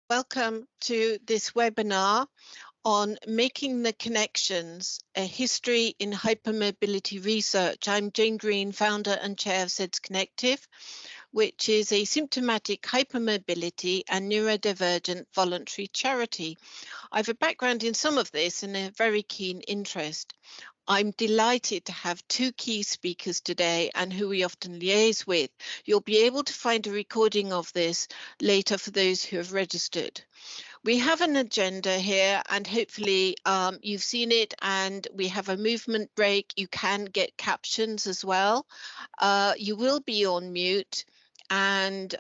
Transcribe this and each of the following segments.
Welcome to this webinar on Making the Connections, a history in hypermobility research. I'm Jane Green, founder and chair of SEDSConnective, which is a symptomatic hypermobility and neurodivergent voluntary charity. I have a background in some of this and a very keen interest. I'm delighted to have two key speakers today and who we often liaise with. You'll be able to find a recording of this later for those who have registered. We have an agenda here and hopefully you've seen it, and we have a movement break. You can get captions as well. You will be on mute, and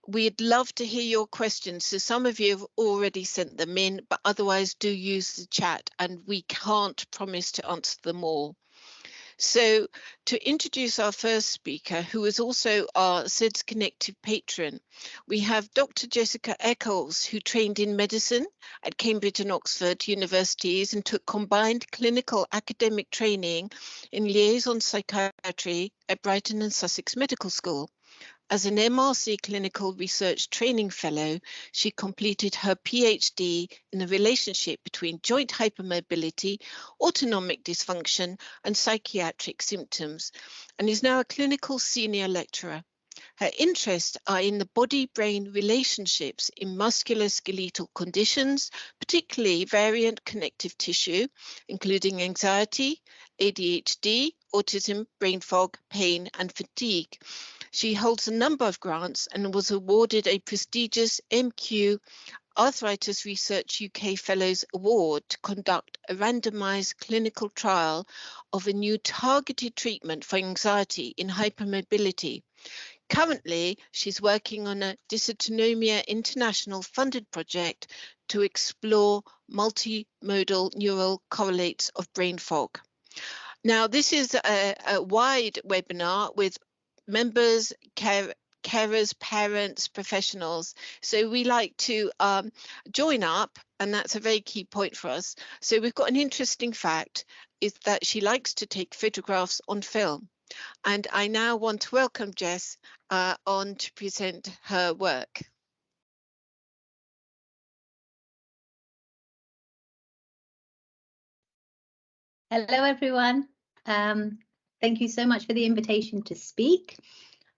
we'd love to hear your questions. So some of you have already sent them in, but otherwise do use the chat and we can't promise to answer them all. So to introduce our first speaker, who is also our SEDSConnective patron, we have Dr. Jessica Eccles, who trained in medicine at Cambridge and Oxford universities and took combined clinical academic training in liaison psychiatry at Brighton and Sussex Medical School. As an MRC Clinical Research Training Fellow, she completed her PhD in the relationship between joint hypermobility, autonomic dysfunction, and psychiatric symptoms, and is now a clinical senior lecturer. Her interests are in the body-brain relationships in musculoskeletal conditions, particularly variant connective tissue, including anxiety, ADHD, autism, brain fog, pain, and fatigue. She holds a number of grants and was awarded a prestigious MQ Arthritis Research UK Fellows Award to conduct a randomized clinical trial of a new targeted treatment for anxiety in hypermobility. Currently, she's working on a Dysautonomia International funded project to explore multimodal neural correlates of brain fog. Now, this is a wide webinar with members, carers, parents, professionals. So we like to join up, and that's a very key point for us. So we've got an interesting fact, is that she likes to take photographs on film. And I now want to welcome Jess on to present her work. Hello, everyone. Thank you so much for the invitation to speak.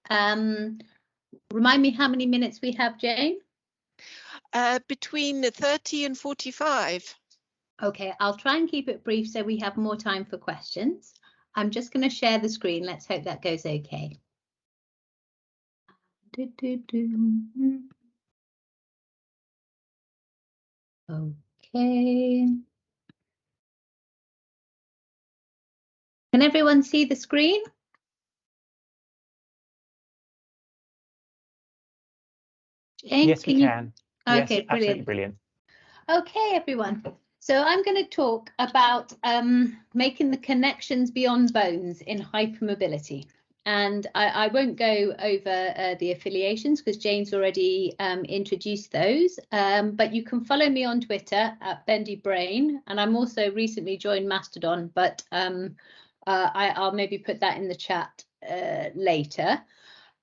Remind me how many minutes we have, Jane? Between 30 and 45. Okay, I'll try and keep it brief so we have more time for questions. I'm just going to share the screen. Let's hope that goes okay. Okay. Can everyone see the screen? Jane, yes, we can. Okay, yes, absolutely brilliant. Okay, everyone. So I'm going to talk about making the connections beyond bones in hypermobility. And I won't go over the affiliations because Jane's already introduced those. But you can follow me on Twitter at Bendy Brain. And I'm also recently joined Mastodon, but I'll maybe put that in the chat later.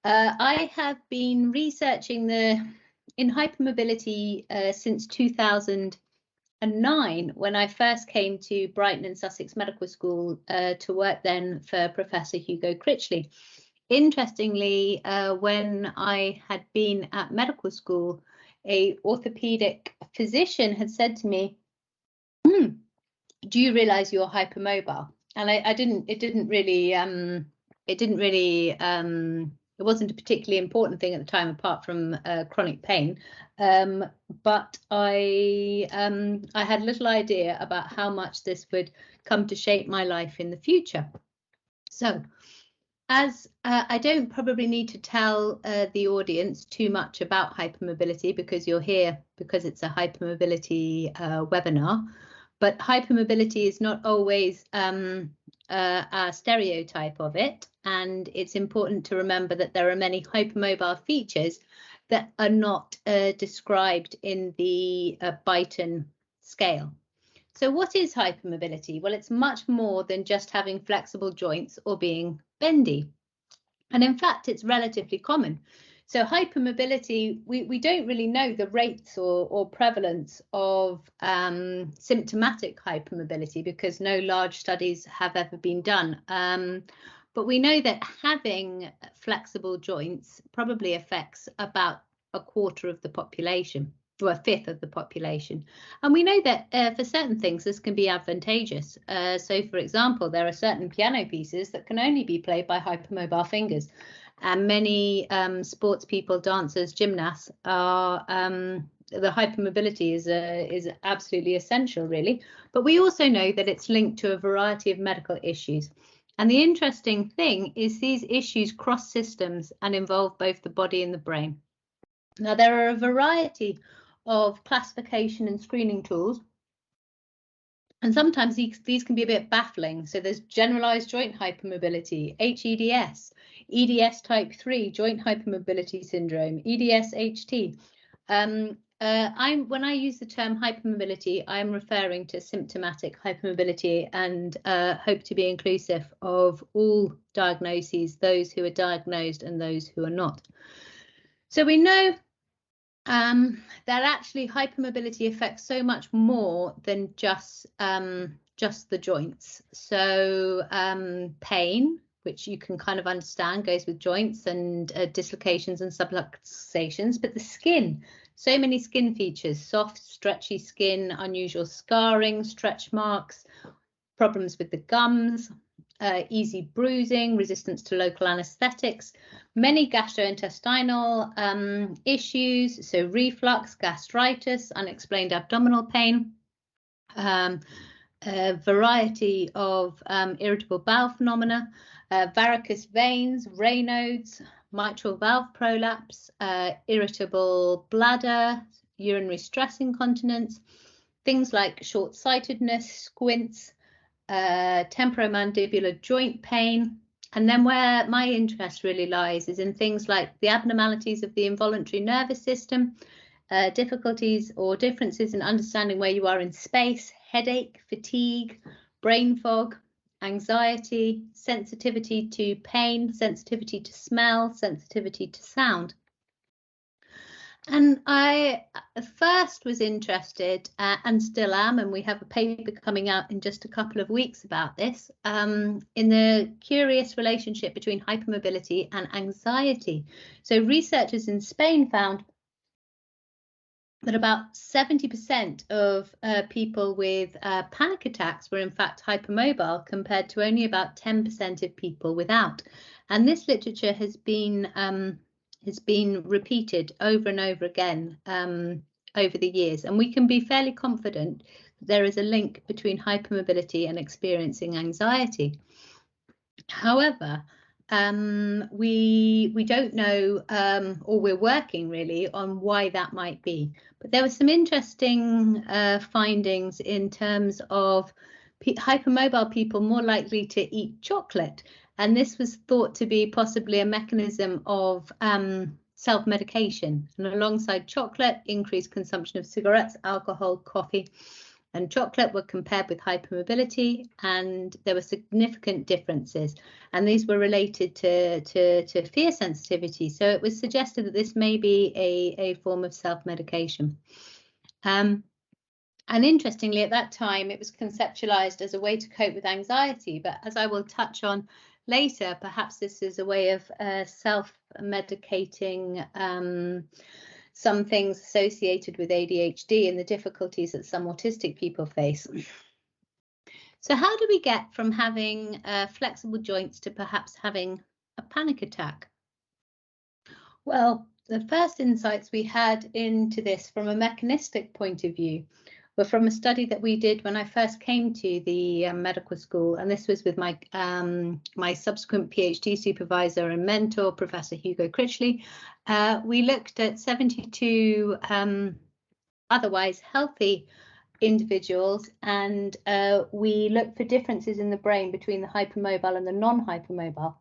I have been researching in hypermobility since 2009, when I first came to Brighton and Sussex Medical School to work then for Professor Hugo Critchley. Interestingly, when I had been at medical school, a orthopedic physician had said to me, do you realize you're hypermobile? And it wasn't a particularly important thing at the time, apart from chronic pain. But I had little idea about how much this would come to shape my life in the future. So, as I don't probably need to tell the audience too much about hypermobility, because you're here because it's a hypermobility webinar. But hypermobility is not always a stereotype of it, and it's important to remember that there are many hypermobile features that are not described in the Byton scale. So what is hypermobility? Well, it's much more than just having flexible joints or being bendy. And in fact, it's relatively common. So hypermobility, we don't really know the rates or prevalence of symptomatic hypermobility because no large studies have ever been done. But we know that having flexible joints probably affects about a quarter of the population, or a fifth of the population. And we know that for certain things, this can be advantageous. So, for example, there are certain piano pieces that can only be played by hypermobile fingers. And many sports people, dancers, gymnasts are the hypermobility is absolutely essential, really. But we also know that it's linked to a variety of medical issues. And the interesting thing is these issues cross systems and involve both the body and the brain. Now, there are a variety of classification and screening tools. And sometimes these can be a bit baffling. So there's generalized joint hypermobility, HEDS, EDS type 3, joint hypermobility syndrome, EDS-HT. When I use the term hypermobility, I'm referring to symptomatic hypermobility and hope to be inclusive of all diagnoses, those who are diagnosed and those who are not. So we know that actually hypermobility affects so much more than just the joints. So pain, which you can kind of understand, goes with joints and dislocations and subluxations, but the skin, so many skin features, soft, stretchy skin, unusual scarring, stretch marks, problems with the gums, easy bruising, resistance to local anesthetics, many gastrointestinal issues, so reflux, gastritis, unexplained abdominal pain, a variety of irritable bowel phenomena, varicose veins, Raynaud's, mitral valve prolapse, irritable bladder, urinary stress incontinence, things like short-sightedness, squints, temporomandibular joint pain. And then where my interest really lies is in things like the abnormalities of the involuntary nervous system, difficulties or differences in understanding where you are in space, headache, fatigue, brain fog, anxiety, sensitivity to pain, sensitivity to smell, sensitivity to sound. And I first was interested and still am, and we have a paper coming out in just a couple of weeks about this, in the curious relationship between hypermobility and anxiety. So researchers in Spain found that about 70% of people with panic attacks were in fact hypermobile, compared to only about 10% of people without. And this literature has been repeated over and over again over the years, and we can be fairly confident that there is a link between hypermobility and experiencing anxiety. However, we don't know, or we're working really on why that might be. But there were some interesting findings in terms of hypermobile people more likely to eat chocolate. And this was thought to be possibly a mechanism of self-medication. And alongside chocolate, increased consumption of cigarettes, alcohol, coffee, and chocolate were compared with hypermobility, and there were significant differences. And these were related to fear sensitivity. So it was suggested that this may be a form of self-medication. And interestingly, at that time, it was conceptualized as a way to cope with anxiety. But as I will touch on later, perhaps this is a way of self-medicating some things associated with ADHD and the difficulties that some autistic people face. So how do we get from having flexible joints to perhaps having a panic attack? Well, the first insights we had into this from a mechanistic point of view were from a study that we did when I first came to the medical school, and this was with my my subsequent PhD supervisor and mentor, Professor Hugo Critchley. We looked at 72 otherwise healthy individuals, and we looked for differences in the brain between the hypermobile and the non-hypermobile.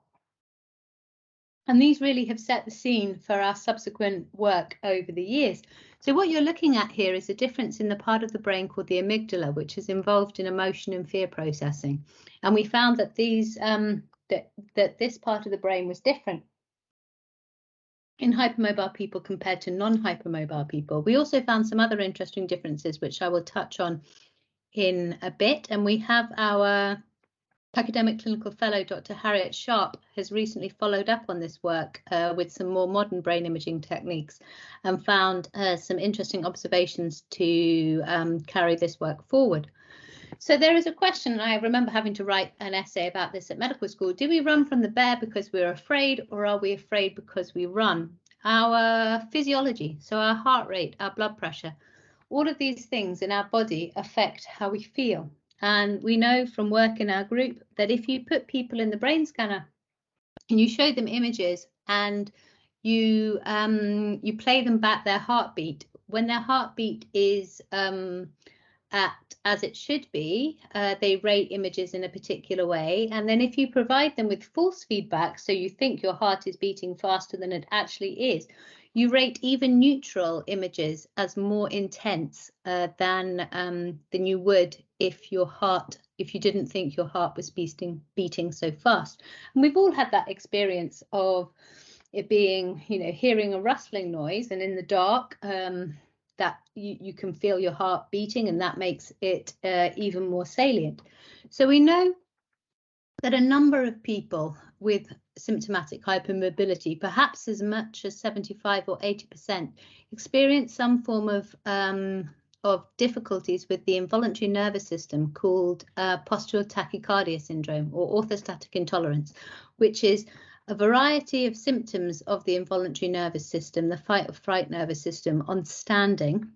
And these really have set the scene for our subsequent work over the years. So what you're looking at here is a difference in the part of the brain called the amygdala, which is involved in emotion and fear processing. And we found that these that this part of the brain was different. in hypermobile people compared to non-hypermobile people. We also found some other interesting differences, which I will touch on in a bit. And we have our academic clinical fellow, Dr. Harriet Sharp, has recently followed up on this work with some more modern brain imaging techniques and found some interesting observations to carry this work forward. So there is a question, and I remember having to write an essay about this at medical school. Do we run from the bear because we're afraid, or are we afraid because we run? Our physiology, so our heart rate, our blood pressure, all of these things in our body affect how we feel. And we know from work in our group that if you put people in the brain scanner and you show them images and you play them back their heartbeat, when their heartbeat is at as it should be, they rate images in a particular way. And then if you provide them with false feedback, so you think your heart is beating faster than it actually is, you rate even neutral images as more intense than you would if you didn't think your heart was beating so fast. And we've all had that experience of it being, hearing a rustling noise, and in the dark, that you can feel your heart beating, and that makes it even more salient. So we know that a number of people with symptomatic hypermobility, perhaps as much as 75 or 80%, experience some form of difficulties with the involuntary nervous system called postural tachycardia syndrome or orthostatic intolerance, which is a variety of symptoms of the involuntary nervous system, the fight or flight nervous system, on standing.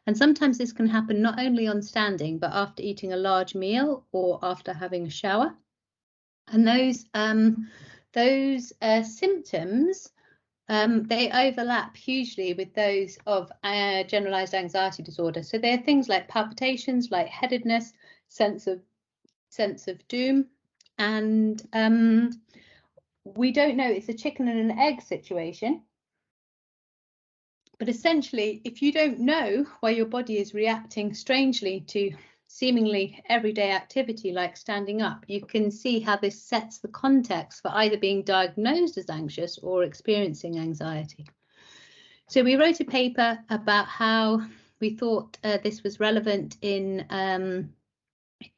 And sometimes this can happen not only on standing, but after eating a large meal or after having a shower. And those symptoms, they overlap hugely with those of generalized anxiety disorder. So there are things like palpitations, lightheadedness, sense of doom, and we don't know, it's a chicken and an egg situation. But essentially, if you don't know why your body is reacting strangely to seemingly everyday activity like standing up, you can see how this sets the context for either being diagnosed as anxious or experiencing anxiety. So we wrote a paper about how we thought this was relevant in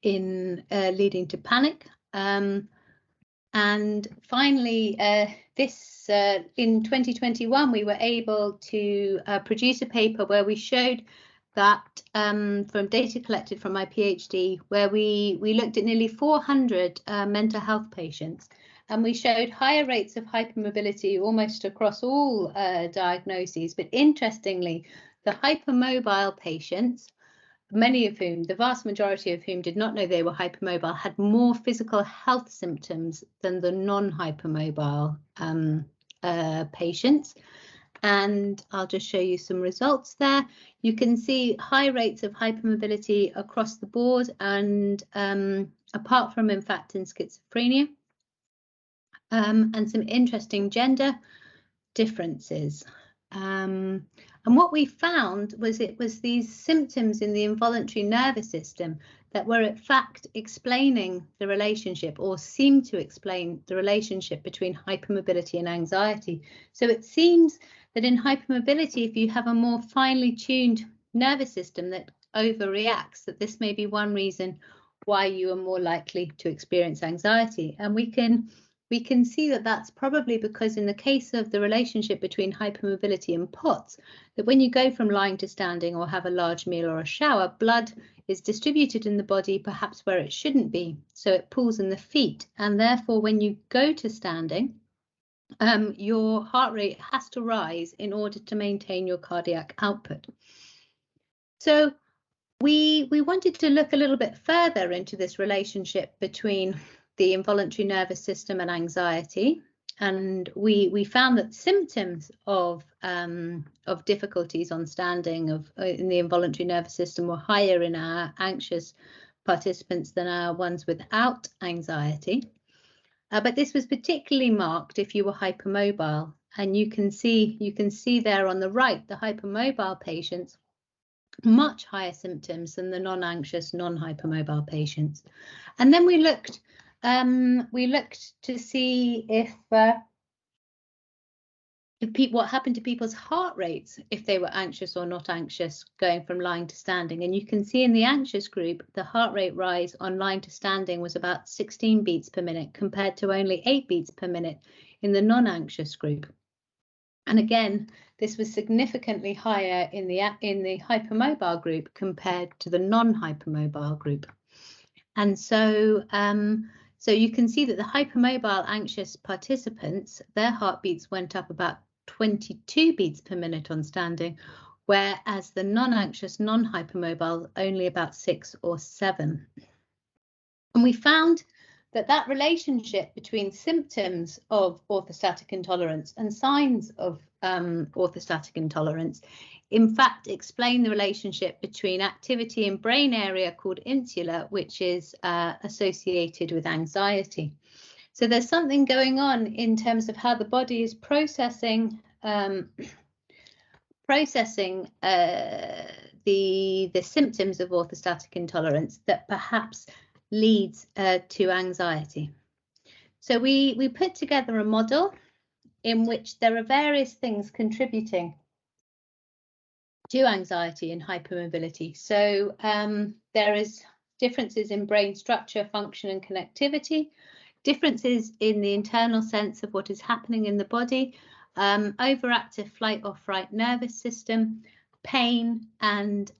leading to panic. And finally, in 2021, we were able to produce a paper where we showed that from data collected from my PhD, where we looked at nearly 400 mental health patients, and we showed higher rates of hypermobility almost across all diagnoses. But interestingly, the hypermobile patients, many of whom, the vast majority of whom did not know they were hypermobile, had more physical health symptoms than the non-hypermobile patients. And I'll just show you some results there. You can see high rates of hypermobility across the board, and apart from, in fact, in schizophrenia, and some interesting gender differences. And what we found was it was these symptoms in the involuntary nervous system that were in fact explaining the relationship, or seemed to explain the relationship between hypermobility and anxiety. So it seems that in hypermobility, if you have a more finely tuned nervous system that overreacts, that this may be one reason why you are more likely to experience anxiety. And we can see that that's probably because in the case of the relationship between hypermobility and POTS, that when you go from lying to standing or have a large meal or a shower, blood is distributed in the body perhaps where it shouldn't be. So it pools in the feet. And therefore, when you go to standing, your heart rate has to rise in order to maintain your cardiac output. So we wanted to look a little bit further into this relationship between the involuntary nervous system and anxiety, and we found that symptoms of difficulties on standing in the involuntary nervous system were higher in our anxious participants than our ones without anxiety. But this was particularly marked if you were hypermobile, and you can see there on the right the hypermobile patients, much higher symptoms than the non-anxious, non-hypermobile patients. And then we looked to see if what happened to people's heart rates if they were anxious or not anxious going from lying to standing. And you can see in the anxious group, the heart rate rise on lying to standing was about 16 beats per minute compared to only 8 beats per minute in the non-anxious group. And again, this was significantly higher in the hypermobile group compared to the non-hypermobile group. And so so you can see that the hypermobile anxious participants, their heartbeats went up about 22 beats per minute on standing, whereas the non-anxious, non-hypermobile only about 6 or 7. And we found that relationship between symptoms of orthostatic intolerance and signs of orthostatic intolerance in fact explain the relationship between activity in brain area called insula, which is associated with anxiety. So there's something going on in terms of how the body is processing the symptoms of orthostatic intolerance that perhaps leads to anxiety. So we put together a model in which there are various things contributing to anxiety and hypermobility. So there is differences in brain structure, function and connectivity, differences in the internal sense of what is happening in the body, overactive flight or fright nervous system, pain, and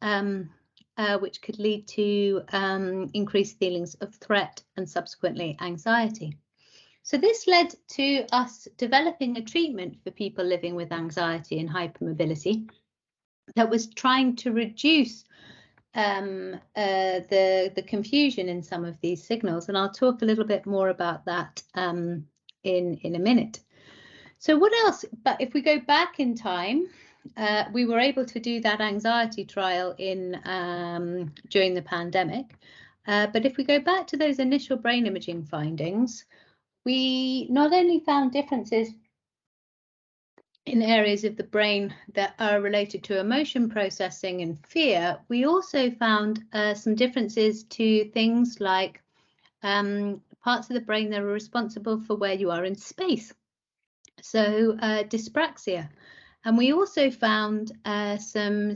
which could lead to increased feelings of threat and subsequently anxiety. So this led to us developing a treatment for people living with anxiety and hypermobility that was trying to reduce the confusion in some of these signals. And I'll talk a little bit more about that in a minute. So what else? But if we go back in time, we were able to do that anxiety trial during the pandemic. But if we go back to those initial brain imaging findings, we not only found differences in areas of the brain that are related to emotion processing and fear, we also found some differences to things like parts of the brain that are responsible for where you are in space. So dyspraxia. And we also found some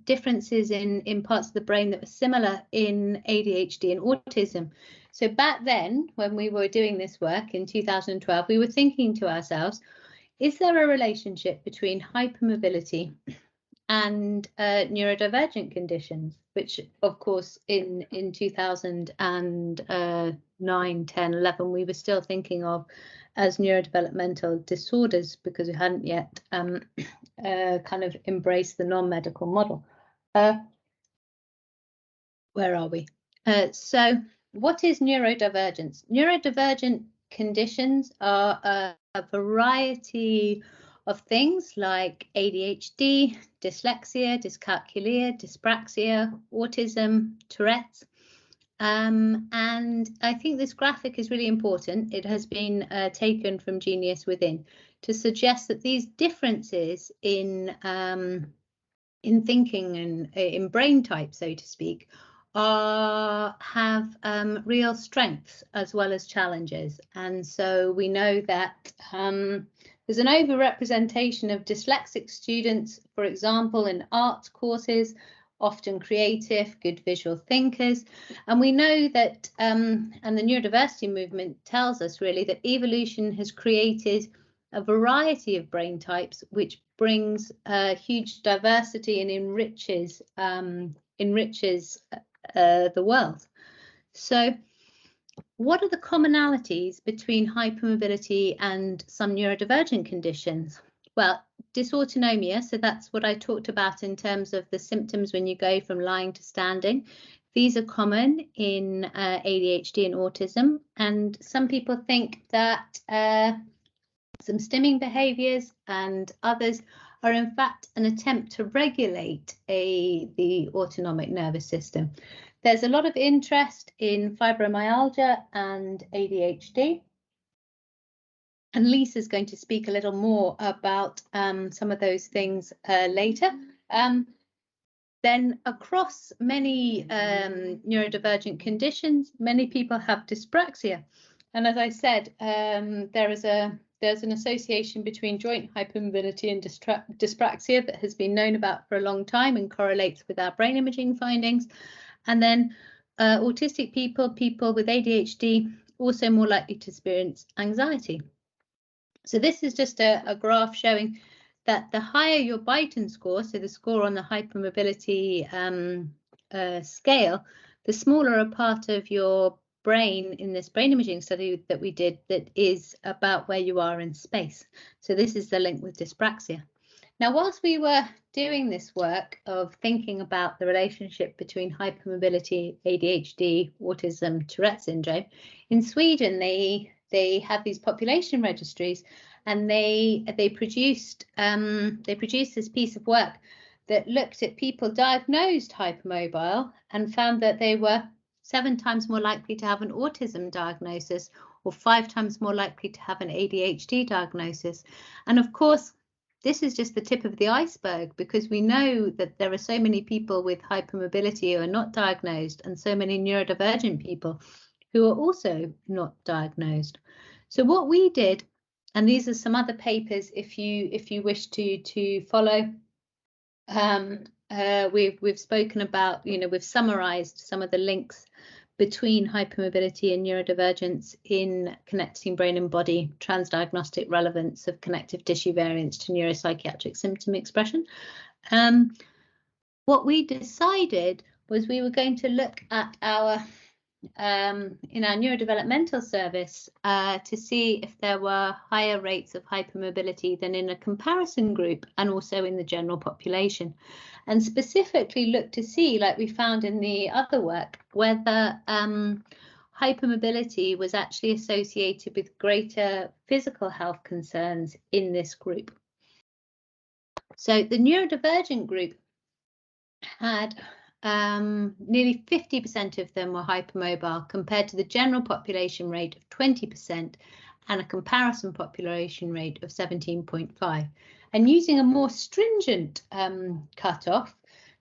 differences in parts of the brain that were similar in ADHD and autism. So back then, when we were doing this work in 2012, we were thinking to ourselves, is there a relationship between hypermobility and neurodivergent conditions, which, of course, in 2009, 10, 11, we were still thinking of as neurodevelopmental disorders because we hadn't yet kind of embraced the non-medical model. Where are we? So what is neurodivergence? Neurodivergent conditions are a variety of things like ADHD, dyslexia, dyscalculia, dyspraxia, autism, Tourette's. And I think this graphic is really important. It has been taken from Genius Within to suggest that these differences in thinking and in brain type, so to speak, have real strengths as well as challenges. And so we know that there's an overrepresentation of dyslexic students, for example, in arts courses, often creative, good visual thinkers. And we know that, and the neurodiversity movement tells us really that evolution has created a variety of brain types, which brings huge diversity and enriches the world. So what are the commonalities between hypermobility and some neurodivergent conditions? Well, dysautonomia, so that's what I talked about in terms of the symptoms when you go from lying to standing. These are common in ADHD and autism, and some people think that some stimming behaviours and others are in fact an attempt to regulate the autonomic nervous system. There's a lot of interest in fibromyalgia and ADHD. And Lisa's going to speak a little more about some of those things later. Then across many neurodivergent conditions, many people have dyspraxia. And as I said, there is a there's an association between joint hypermobility and dyspraxia that has been known about for a long time and correlates with our brain imaging findings. And then autistic people, people with ADHD, also more likely to experience anxiety. So this is just a graph showing that the higher your Byton score, so the score on the hypermobility scale, the smaller a part of your brain in this brain imaging study that we did that is about where you are in space. So this is the link with dyspraxia. Now, whilst we were doing this work of thinking about the relationship between hypermobility, ADHD, autism, Tourette syndrome, in Sweden they have these population registries, and they produced this piece of work that looked at people diagnosed hypermobile and found that they were 7 times more likely to have an autism diagnosis or 5 times more likely to have an ADHD diagnosis. And of course, this is just the tip of the iceberg, because we know that there are so many people with hypermobility who are not diagnosed and so many neurodivergent people who are also not diagnosed. So what we did, and these are some other papers if you wish to follow, we've spoken about, we've summarized some of the links between hypermobility and neurodivergence in connecting brain and body, transdiagnostic relevance of connective tissue variants to neuropsychiatric symptom expression. What we decided was we were going to look at our in our neurodevelopmental service to see if there were higher rates of hypermobility than in a comparison group and also in the general population, and specifically look to see, like we found in the other work, whether hypermobility was actually associated with greater physical health concerns in this group. So the neurodivergent group had nearly 50% of them were hypermobile, compared to the general population rate of 20% and a comparison population rate of 17.5. And using a more stringent cutoff,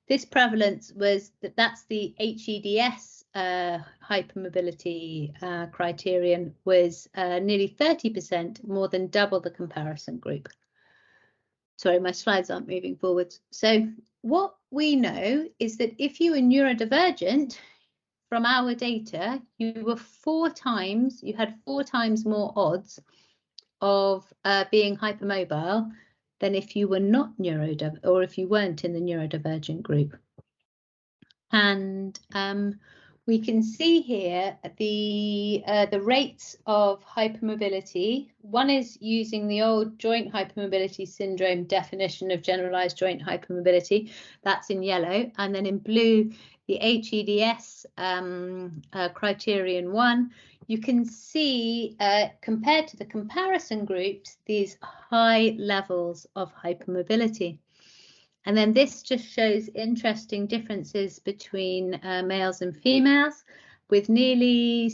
this prevalence was that's the HEDS hypermobility criterion, was nearly 30%, more than double the comparison group. Sorry, my slides aren't moving forwards. So what we know is that if you were neurodivergent, from our data, you had 4 times more odds of being hypermobile than if you were not neurodivergent, or if you weren't in the neurodivergent group. And we can see here the rates of hypermobility. One is using the old joint hypermobility syndrome definition of generalized joint hypermobility. That's in yellow, and then in blue, the HEDS criterion 1. You can see, compared to the comparison groups, these high levels of hypermobility. And then this just shows interesting differences between males and females, with nearly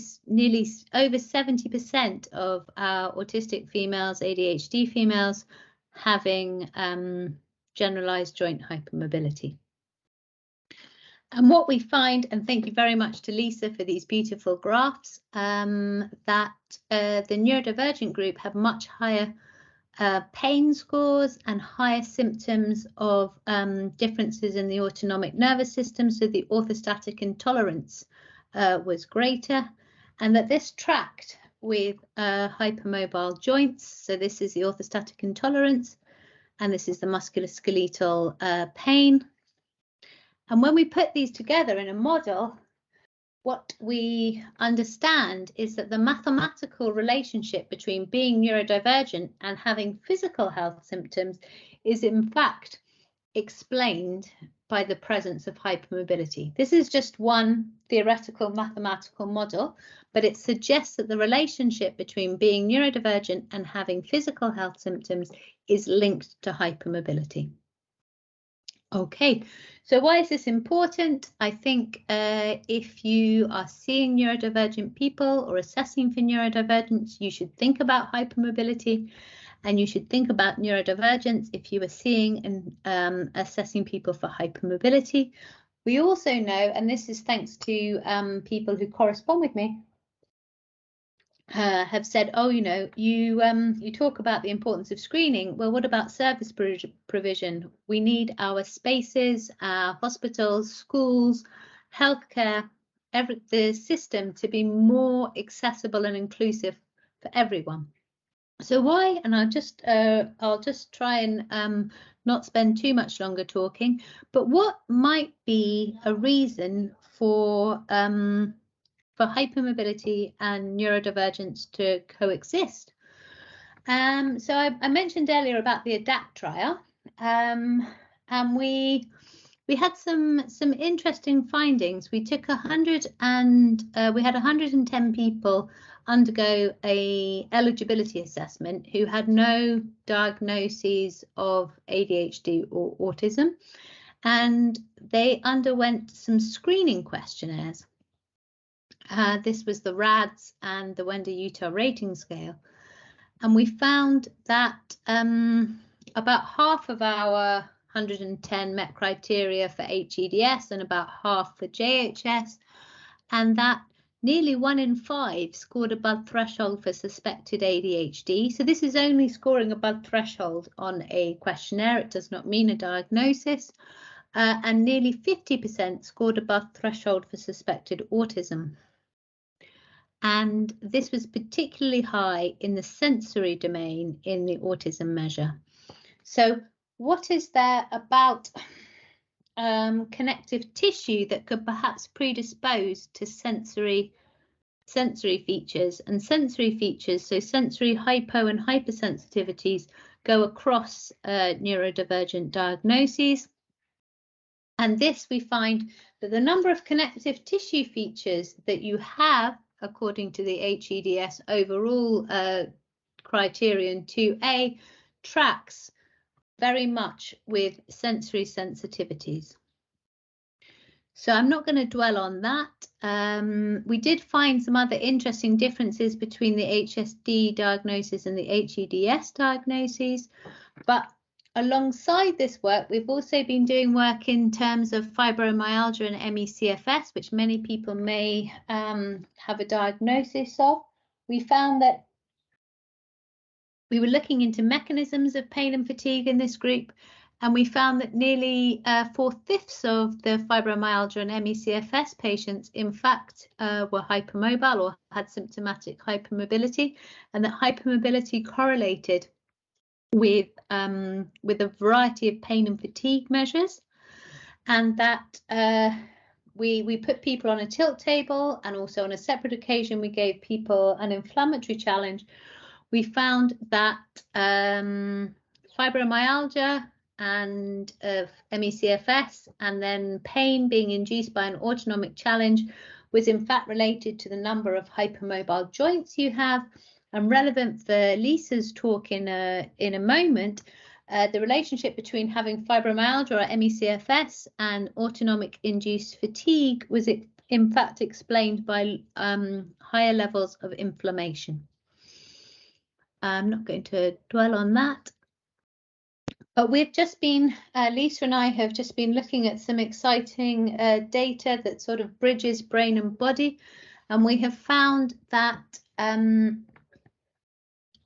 over 70% of our autistic females, ADHD females, having generalized joint hypermobility. And what we find, and thank you very much to Lisa for these beautiful graphs, that the neurodivergent group have much higher pain scores and higher symptoms of differences in the autonomic nervous system, so the orthostatic intolerance was greater, and that this tracked with hypermobile joints. So this is the orthostatic intolerance, and this is the musculoskeletal pain. And when we put these together in a model, what we understand is that the mathematical relationship between being neurodivergent and having physical health symptoms is in fact explained by the presence of hypermobility. This is just one theoretical mathematical model, but it suggests that the relationship between being neurodivergent and having physical health symptoms is linked to hypermobility. Okay, so why is this important? I think if you are seeing neurodivergent people or assessing for neurodivergence, you should think about hypermobility, and you should think about neurodivergence if you are seeing and assessing people for hypermobility. We also know, and this is thanks to people who correspond with me, have said, oh, you know, you talk about the importance of screening. Well, what about service provision? We need our spaces, our hospitals, schools, healthcare, the system to be more accessible and inclusive for everyone. So why? And I'll just try and not spend too much longer talking. But what might be a reason for hypermobility and neurodivergence to coexist? So I mentioned earlier about the ADAPT trial, and we had some interesting findings. We took 100 and we had 110 people undergo a eligibility assessment who had no diagnoses of ADHD or autism, and they underwent some screening questionnaires. This was the RADS and the Wender-Utah rating scale, and we found that about half of our 110 met criteria for HEDS and about half for JHS, and that nearly 1 in 5 scored above threshold for suspected ADHD. So this is only scoring above threshold on a questionnaire. It does not mean a diagnosis. And nearly 50% scored above threshold for suspected autism. And this was particularly high in the sensory domain in the autism measure. So what is there about connective tissue that could perhaps predispose to sensory features? And sensory features, so sensory hypo and hypersensitivities, go across neurodivergent diagnoses. And this, we find that the number of connective tissue features that you have, according to the HEDS overall criterion 2A, tracks very much with sensory sensitivities. So I'm not going to dwell on that. We did find some other interesting differences between the HSD diagnosis and the HEDS diagnoses, but alongside this work, we've also been doing work in terms of fibromyalgia and ME/CFS, which many people may have a diagnosis of. We found that we were looking into mechanisms of pain and fatigue in this group, and we found that nearly 4/5 of the fibromyalgia and ME/CFS patients, in fact, were hypermobile or had symptomatic hypermobility, and that hypermobility correlated with a variety of pain and fatigue measures, and that we put people on a tilt table, and also on a separate occasion we gave people an inflammatory challenge. We found that fibromyalgia and ME/CFS, and then pain being induced by an autonomic challenge, was in fact related to the number of hypermobile joints you have. And relevant for Lisa's talk in a moment, the relationship between having fibromyalgia or ME/CFS and autonomic induced fatigue was in fact explained by higher levels of inflammation. I'm not going to dwell on that. But we've just been, Lisa and I have just been looking at some exciting data that sort of bridges brain and body, and we have found that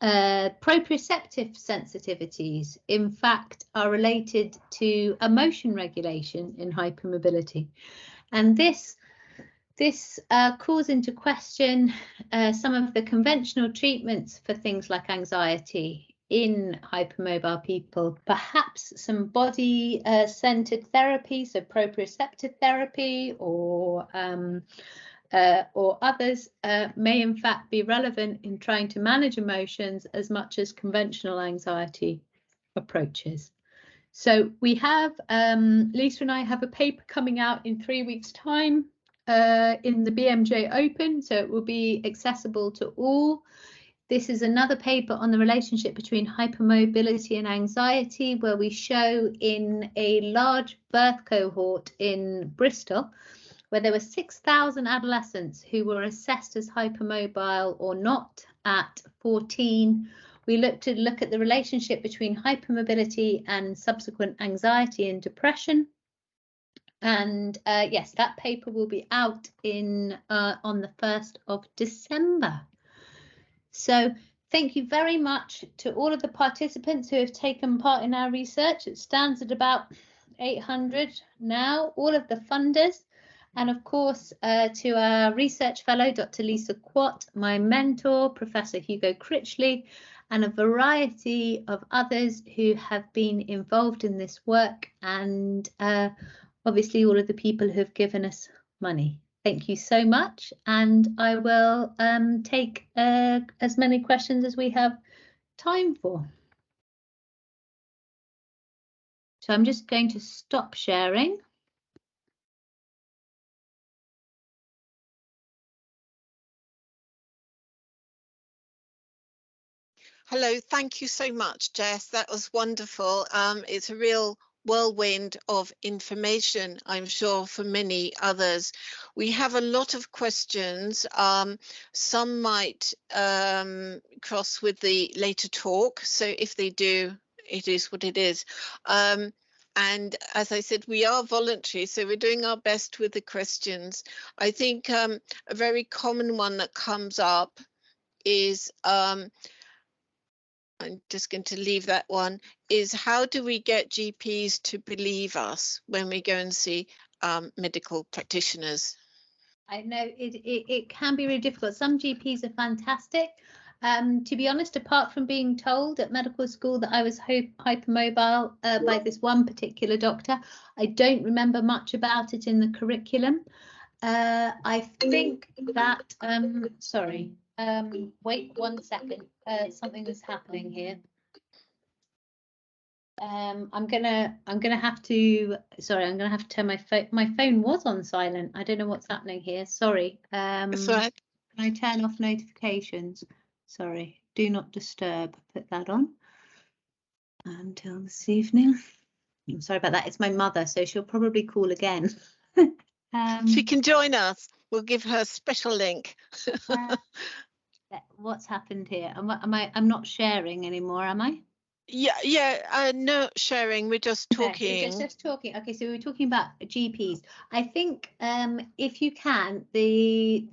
proprioceptive sensitivities, in fact, are related to emotion regulation in hypermobility. And this calls into question some of the conventional treatments for things like anxiety in hypermobile people. Perhaps some body-centered therapy, so proprioceptive therapy, or others may in fact be relevant in trying to manage emotions as much as conventional anxiety approaches. So we have, Lisa and I have a paper coming out in 3 weeks' time in the BMJ Open, so it will be accessible to all. This is another paper on the relationship between hypermobility and anxiety, where we show in a large birth cohort in Bristol, where there were 6,000 adolescents who were assessed as hypermobile or not at 14. We looked at the relationship between hypermobility and subsequent anxiety and depression. And yes, that paper will be out on the 1st of December. So thank you very much to all of the participants who have taken part in our research. It stands at about 800 now, all of the funders, and of course to our research fellow, Dr. Lisa Quadt, my mentor, Professor Hugo Critchley, and a variety of others who have been involved in this work, and obviously all of the people who have given us money. Thank you so much, and I will take as many questions as we have time for. So I'm just going to stop sharing. Hello, thank you so much, Jess. That was wonderful. It's a real whirlwind of information, I'm sure, for many others. We have a lot of questions. Some might cross with the later talk. So if they do, it is what it is. And as I said, we are voluntary, so we're doing our best with the questions. I think a very common one that comes up is, I'm just going to leave that one, is how do we get GPs to believe us when we go and see medical practitioners? I know it can be really difficult. Some GPs are fantastic. To be honest, apart from being told at medical school that I was hypermobile by this one particular doctor, I don't remember much about it in the curriculum. I think that, sorry, wait 1 second, something is happening here. I'm gonna have to, sorry, I'm gonna have to turn my phone. My phone was on silent. I don't know what's happening here. Sorry. That's right. Can I turn off notifications? Sorry, do not disturb. Put that on until this evening. I'm sorry about that. It's my mother, so she'll probably call again. She can join us. We'll give her a special link. What's happened here? I'm not sharing anymore, am I? Yeah, no sharing, we're just talking. Okay, just talking. Okay, so we were talking about GPs. I think if you can, the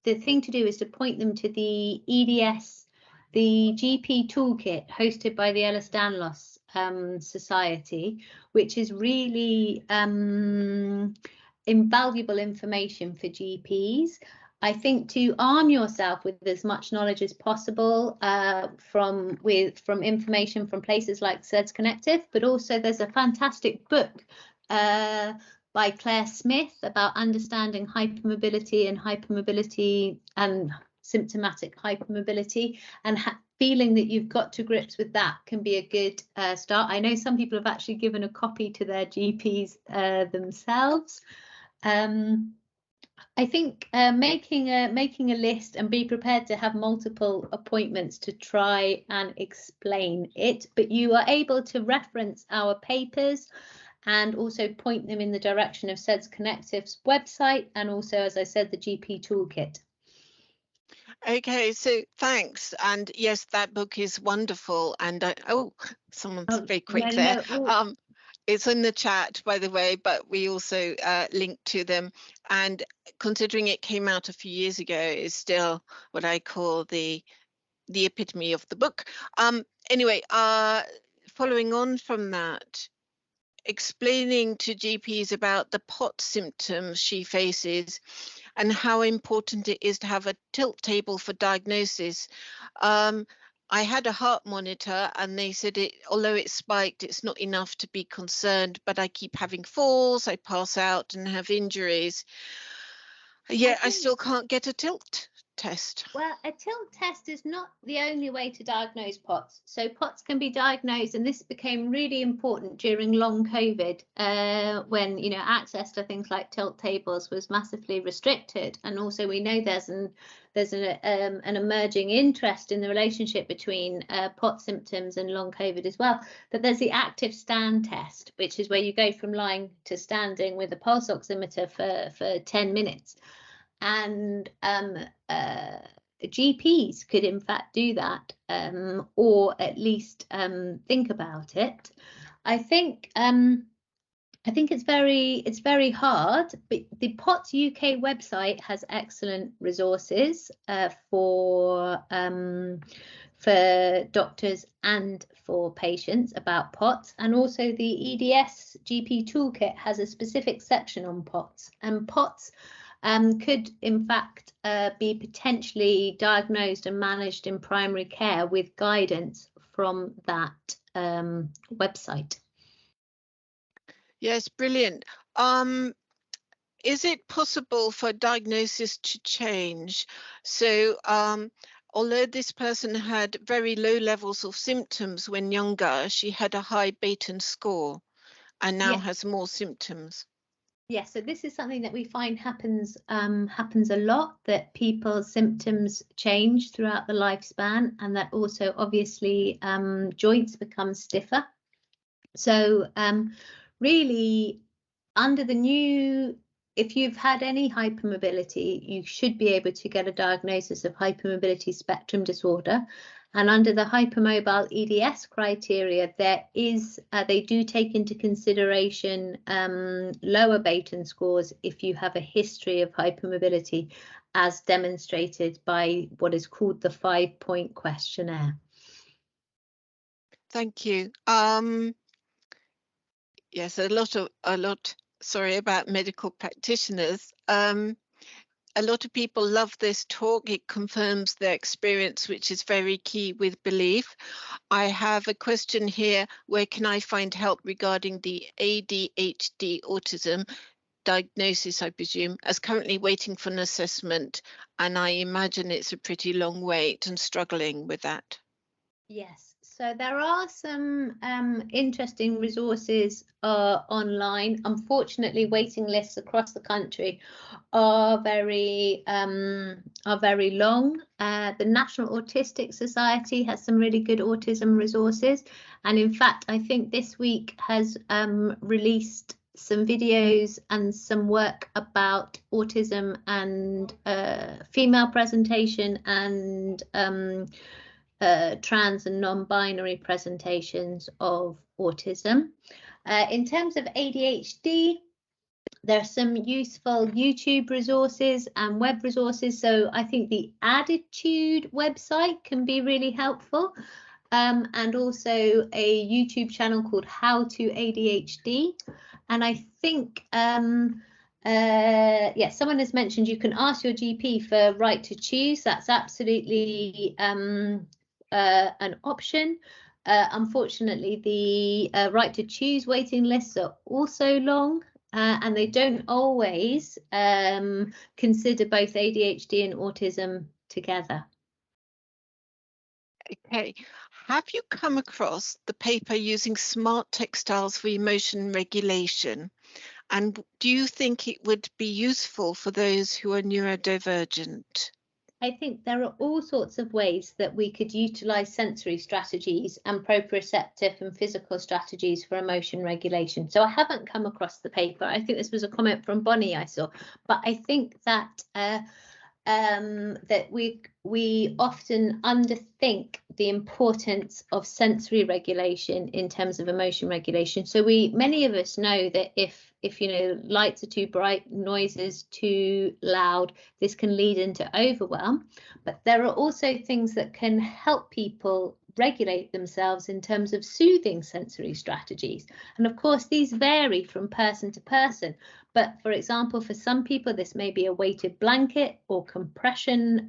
thing to do is to point them to the EDS, the GP toolkit hosted by the Ehlers-Danlos Society, which is really invaluable information for GPs. I think to arm yourself with as much knowledge as possible from information from places like SEDSConnective, but also there's a fantastic book by Claire Smith about understanding hypermobility and symptomatic hypermobility, and feeling that you've got to grips with that can be a good start. I know some people have actually given a copy to their GPs themselves. I think making a list and be prepared to have multiple appointments to try and explain it, but you are able to reference our papers and also point them in the direction of SEDSConnective's website, and also, as I said, the GP toolkit. Okay, so thanks. And yes, that book is wonderful. And someone's very quick there. It's in the chat, by the way, but we also link to them. And considering it came out a few years ago, is still what I call the epitome of the book. Anyway, following on from that, explaining to GPs about the POT symptoms she faces and how important it is to have a tilt table for diagnosis. I had a heart monitor and they said although it spiked, it's not enough to be concerned, but I keep having falls, I pass out and have injuries. Yeah, I still can't get a tilt test. Well, a tilt test is not the only way to diagnose POTS. So POTS can be diagnosed, and this became really important during long COVID, when access to things like tilt tables was massively restricted, and also we know there's an emerging interest in the relationship between POTS symptoms and long COVID as well. But there's the active stand test, which is where you go from lying to standing with a pulse oximeter for 10 minutes. And GPs could in fact do that, or at least think about it. I think I think it's very hard, but the POTS UK website has excellent resources for doctors and for patients about POTS, and also the EDS GP toolkit has a specific section on POTS, and POTS could in fact be potentially diagnosed and managed in primary care with guidance from that website. Yes, brilliant. Is it possible for diagnosis to change? So although this person had very low levels of symptoms when younger, she had a high Baton score and now has more symptoms. Yes, so this is something that we find happens a lot, that people's symptoms change throughout the lifespan, and that also obviously joints become stiffer. So really, under the new, if you've had any hypermobility, you should be able to get a diagnosis of hypermobility spectrum disorder. And under the hypermobile EDS criteria, there is they do take into consideration lower Baton scores if you have a history of hypermobility, as demonstrated by what is called the 5-point questionnaire. Thank you. Yes, sorry about medical practitioners. A lot of people love this talk. It confirms their experience, which is very key with belief. I have a question here. Where can I find help regarding the ADHD autism diagnosis, I presume, as currently waiting for an assessment, and I imagine it's a pretty long wait and struggling with that. Yes, so there are some interesting resources online. Unfortunately, waiting lists across the country are very long. The National Autistic Society has some really good autism resources, and in fact, I think this week has released some videos and some work about autism and female presentation and trans and non-binary presentations of autism. In terms of ADHD, there are some useful YouTube resources and web resources. So I think the Attitude website can be really helpful. And also a YouTube channel called How to ADHD. And I think, yes, someone has mentioned you can ask your GP for right to choose. That's absolutely an option. Unfortunately, the right to choose waiting lists are also long, and they don't always consider both ADHD and autism together. Okay, have you come across the paper using smart textiles for emotion regulation? And do you think it would be useful for those who are neurodivergent? I think there are all sorts of ways that we could utilize sensory strategies and proprioceptive and physical strategies for emotion regulation. So I haven't come across the paper. I think this was a comment from Bonnie I saw, but I think that that we often underthink the importance of sensory regulation in terms of emotion regulation. So many of us know that if lights are too bright, noises too loud, this can lead into overwhelm. But there are also things that can help people regulate themselves in terms of soothing sensory strategies. And of course, these vary from person to person. But for example, for some people, this may be a weighted blanket or compression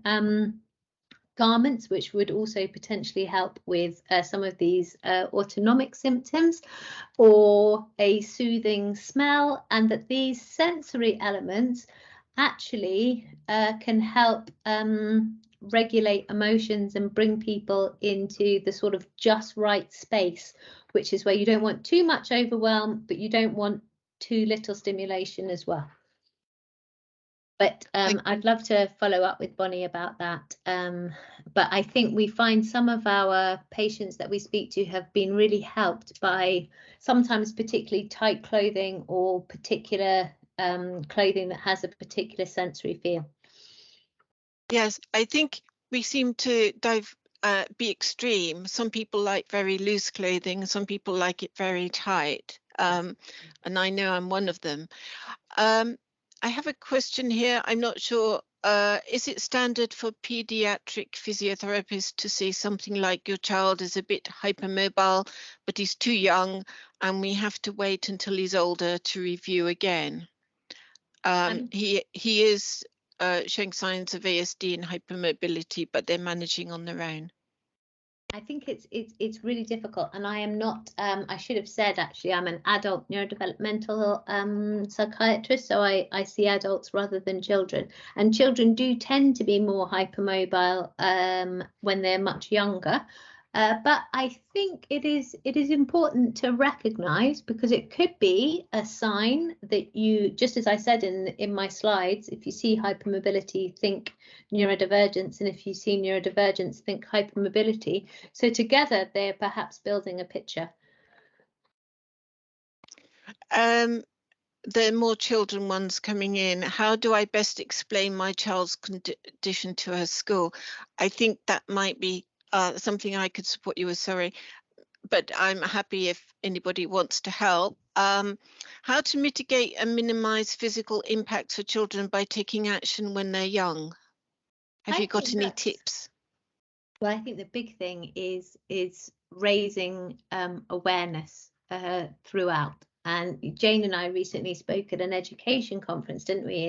garments, which would also potentially help with some of these autonomic symptoms, or a soothing smell, and that these sensory elements actually can help regulate emotions and bring people into the sort of just right space, which is where you don't want too much overwhelm, but you don't want too little stimulation as well. But I'd love to follow up with Bonnie about that. But I think we find some of our patients that we speak to have been really helped by sometimes particularly tight clothing or particular clothing that has a particular sensory feel. Yes, I think we seem to be extreme. Some people like very loose clothing, some people like it very tight. and I know I'm one of them. I have a question here. I'm not sure. Is it standard for pediatric physiotherapists to say something like your child is a bit hypermobile, but he's too young and we have to wait until he's older to review again? He is showing signs of ASD and hypermobility, but they're managing on their own. I think it's really difficult, and I am not. I should have said, actually, I'm an adult neurodevelopmental psychiatrist, so I see adults rather than children. And children do tend to be more hypermobile when they're much younger. But I think it is important to recognise, because it could be a sign that you, just as I said in my slides, if you see hypermobility, think neurodivergence, and if you see neurodivergence, think hypermobility. So together they're perhaps building a picture. There are more children ones coming in. How do I best explain my child's condition to her school? I think that might be something I could support you with, sorry, but I'm happy if anybody wants to help. How to mitigate and minimize physical impacts for children by taking action when they're young? Have you got any tips? Well, I think the big thing is raising awareness throughout. And Jane and I recently spoke at an education conference, didn't we,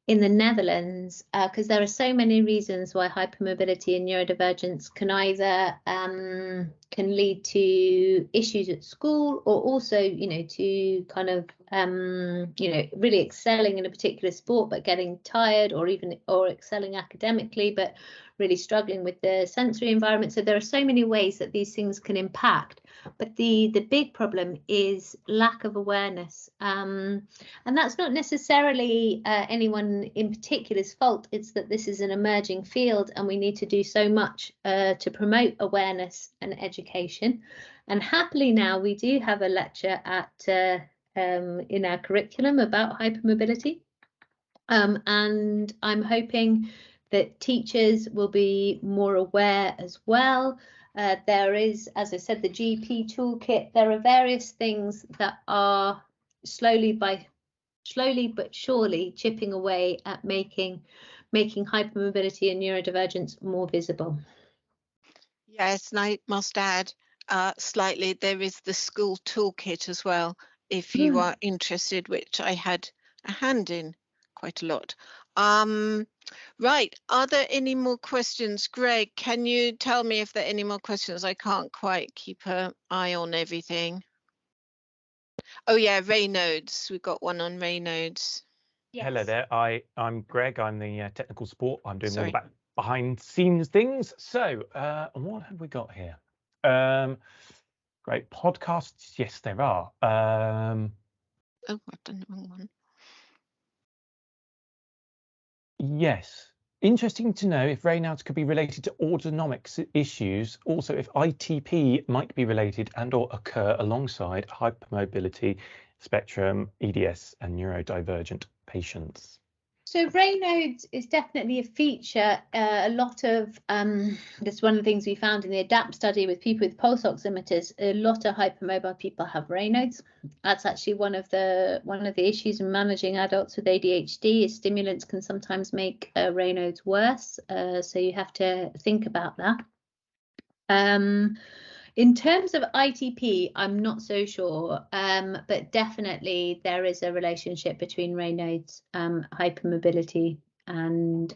in the Netherlands, because there are so many reasons why hypermobility and neurodivergence can either can lead to issues at school, or also, to kind of really excelling in a particular sport but getting tired, or excelling academically but really struggling with the sensory environment. So there are so many ways that these things can impact, but the big problem is lack of awareness, and that's not necessarily anyone in particular's fault. It's that this is an emerging field and we need to do so much to promote awareness and education. And happily now we do have a lecture in our curriculum about hypermobility, and I'm hoping that teachers will be more aware as well. There is, as I said, the GP toolkit. There are various things that are slowly but surely chipping away at making hypermobility and neurodivergence more visible. Yes, and I must add slightly, there is the school toolkit as well, if you are interested, which I had a hand in quite a lot. Right, are there any more questions? Greg, can you tell me if there are any more questions? I can't quite keep an eye on everything. Oh yeah, Raynaud's, we've got one on Raynaud's. Yes. Hello there, I'm Greg, I'm the technical support. I'm doing all the behind scenes things. So what have we got here? Great podcasts, yes there are. Oh, I've done the wrong one. Yes, interesting to know if Raynaud's could be related to autonomics issues, also if ITP might be related and or occur alongside hypermobility spectrum, EDS and neurodivergent patients. So Raynaud's is definitely a feature. A lot of that's one of the things we found in the ADAPT study with people with pulse oximeters. A lot of hypermobile people have Raynaud's. That's actually one of the issues in managing adults with ADHD. Is stimulants can sometimes make Raynaud's worse. So you have to think about that. In terms of ITP, I'm not so sure, but definitely there is a relationship between Raynaud's, hypermobility, and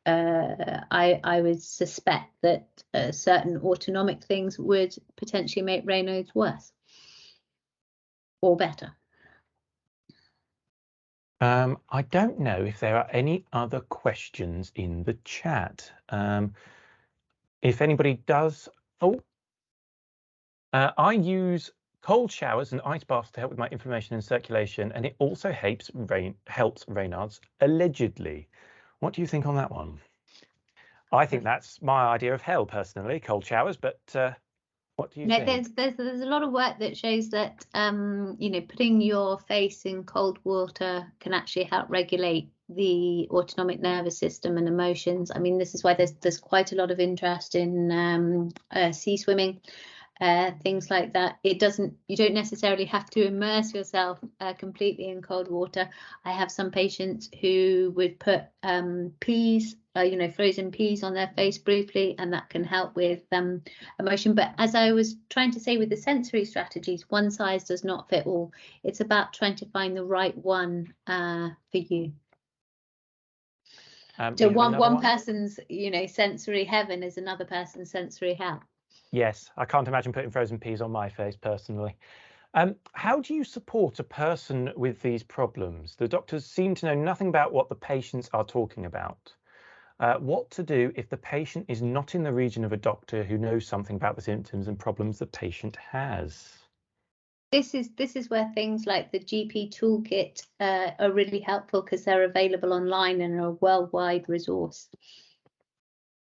I would suspect that certain autonomic things would potentially make Raynaud's worse or better. I don't know if there are any other questions in the chat. If anybody does, I use cold showers and ice baths to help with my inflammation and circulation, and it also helps Raynaud's, allegedly. What do you think on that one? I think that's my idea of hell, personally, cold showers, but what do you think? There's a lot of work that shows that putting your face in cold water can actually help regulate the autonomic nervous system and emotions. I mean, this is why there's quite a lot of interest in sea swimming. things like that. You don't necessarily have to immerse yourself completely in cold water. I have some patients who would put peas, frozen peas on their face briefly, and that can help with emotion. But as I was trying to say with the sensory strategies, one size does not fit all. It's about trying to find the right one for you. So one person's, sensory heaven is another person's sensory hell. Yes, I can't imagine putting frozen peas on my face personally. How do you support a person with these problems? The doctors seem to know nothing about what the patients are talking about. What to do if the patient is not in the region of a doctor who knows something about the symptoms and problems the patient has? This is where things like the GP toolkit are really helpful, because they're available online and are a worldwide resource.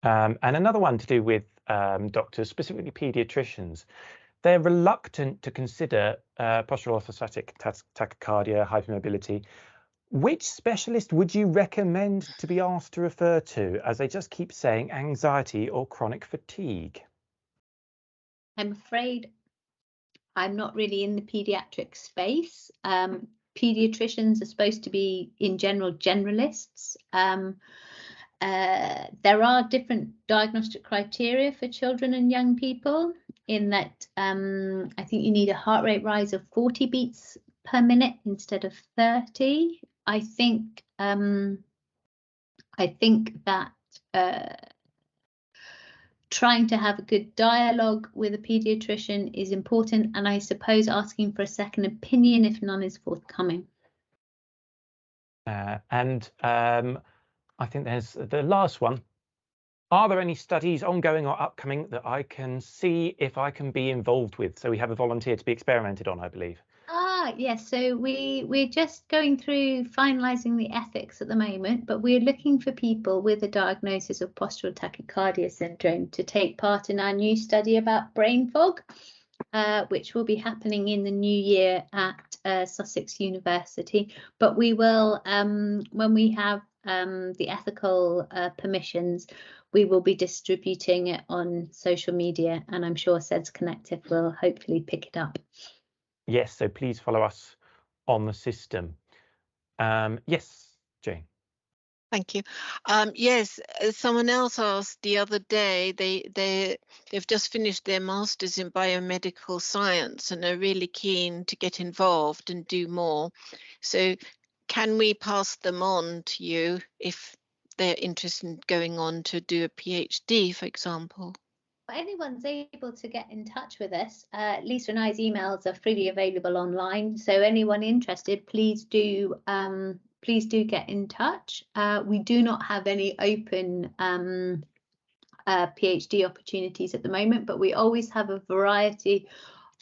And another one to do with doctors, specifically paediatricians. They're reluctant to consider postural orthostatic tachycardia, hypermobility. Which specialist would you recommend to be asked to refer to, as they just keep saying anxiety or chronic fatigue? I'm afraid I'm not really in the paediatric space. Paediatricians are supposed to be, in general, generalists. There are different diagnostic criteria for children and young people, in that I think you need a heart rate rise of 40 beats per minute instead of 30. I think that trying to have a good dialogue with a paediatrician is important, and I suppose asking for a second opinion if none is forthcoming. And I think there's the last one. Are there any studies ongoing or upcoming that I can see if I can be involved with? So we have a volunteer to be experimented on, I believe. Yes, so we're just going through finalising the ethics at the moment, but we're looking for people with a diagnosis of postural tachycardia syndrome to take part in our new study about brain fog, which will be happening in the new year at Sussex University. But we will, when we have the ethical permissions, we will be distributing it on social media, and I'm sure SEDSConnective will hopefully pick it up. Yes, so please follow us on the system. Yes, Jane. Thank you. Yes, someone else asked the other day, they've just finished their masters in biomedical science and are really keen to get involved and do more. So can we pass them on to you if they're interested in going on to do a PhD, for example? Anyone's able to get in touch with us. Lisa and I's emails are freely available online, so anyone interested, please do get in touch. We do not have any open PhD opportunities at the moment, but we always have a variety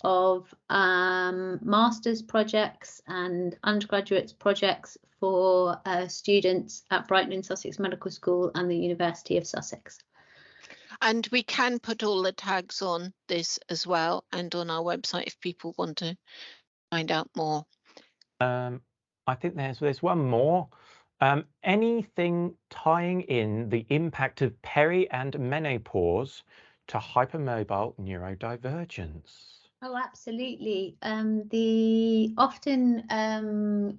of master's projects and undergraduate projects for students at Brighton and Sussex Medical School and the University of Sussex. And we can put all the tags on this as well, and on our website if people want to find out more. I think there's one more. Anything tying in the impact of peri and menopause to hypermobile neurodivergence? Oh, absolutely. Often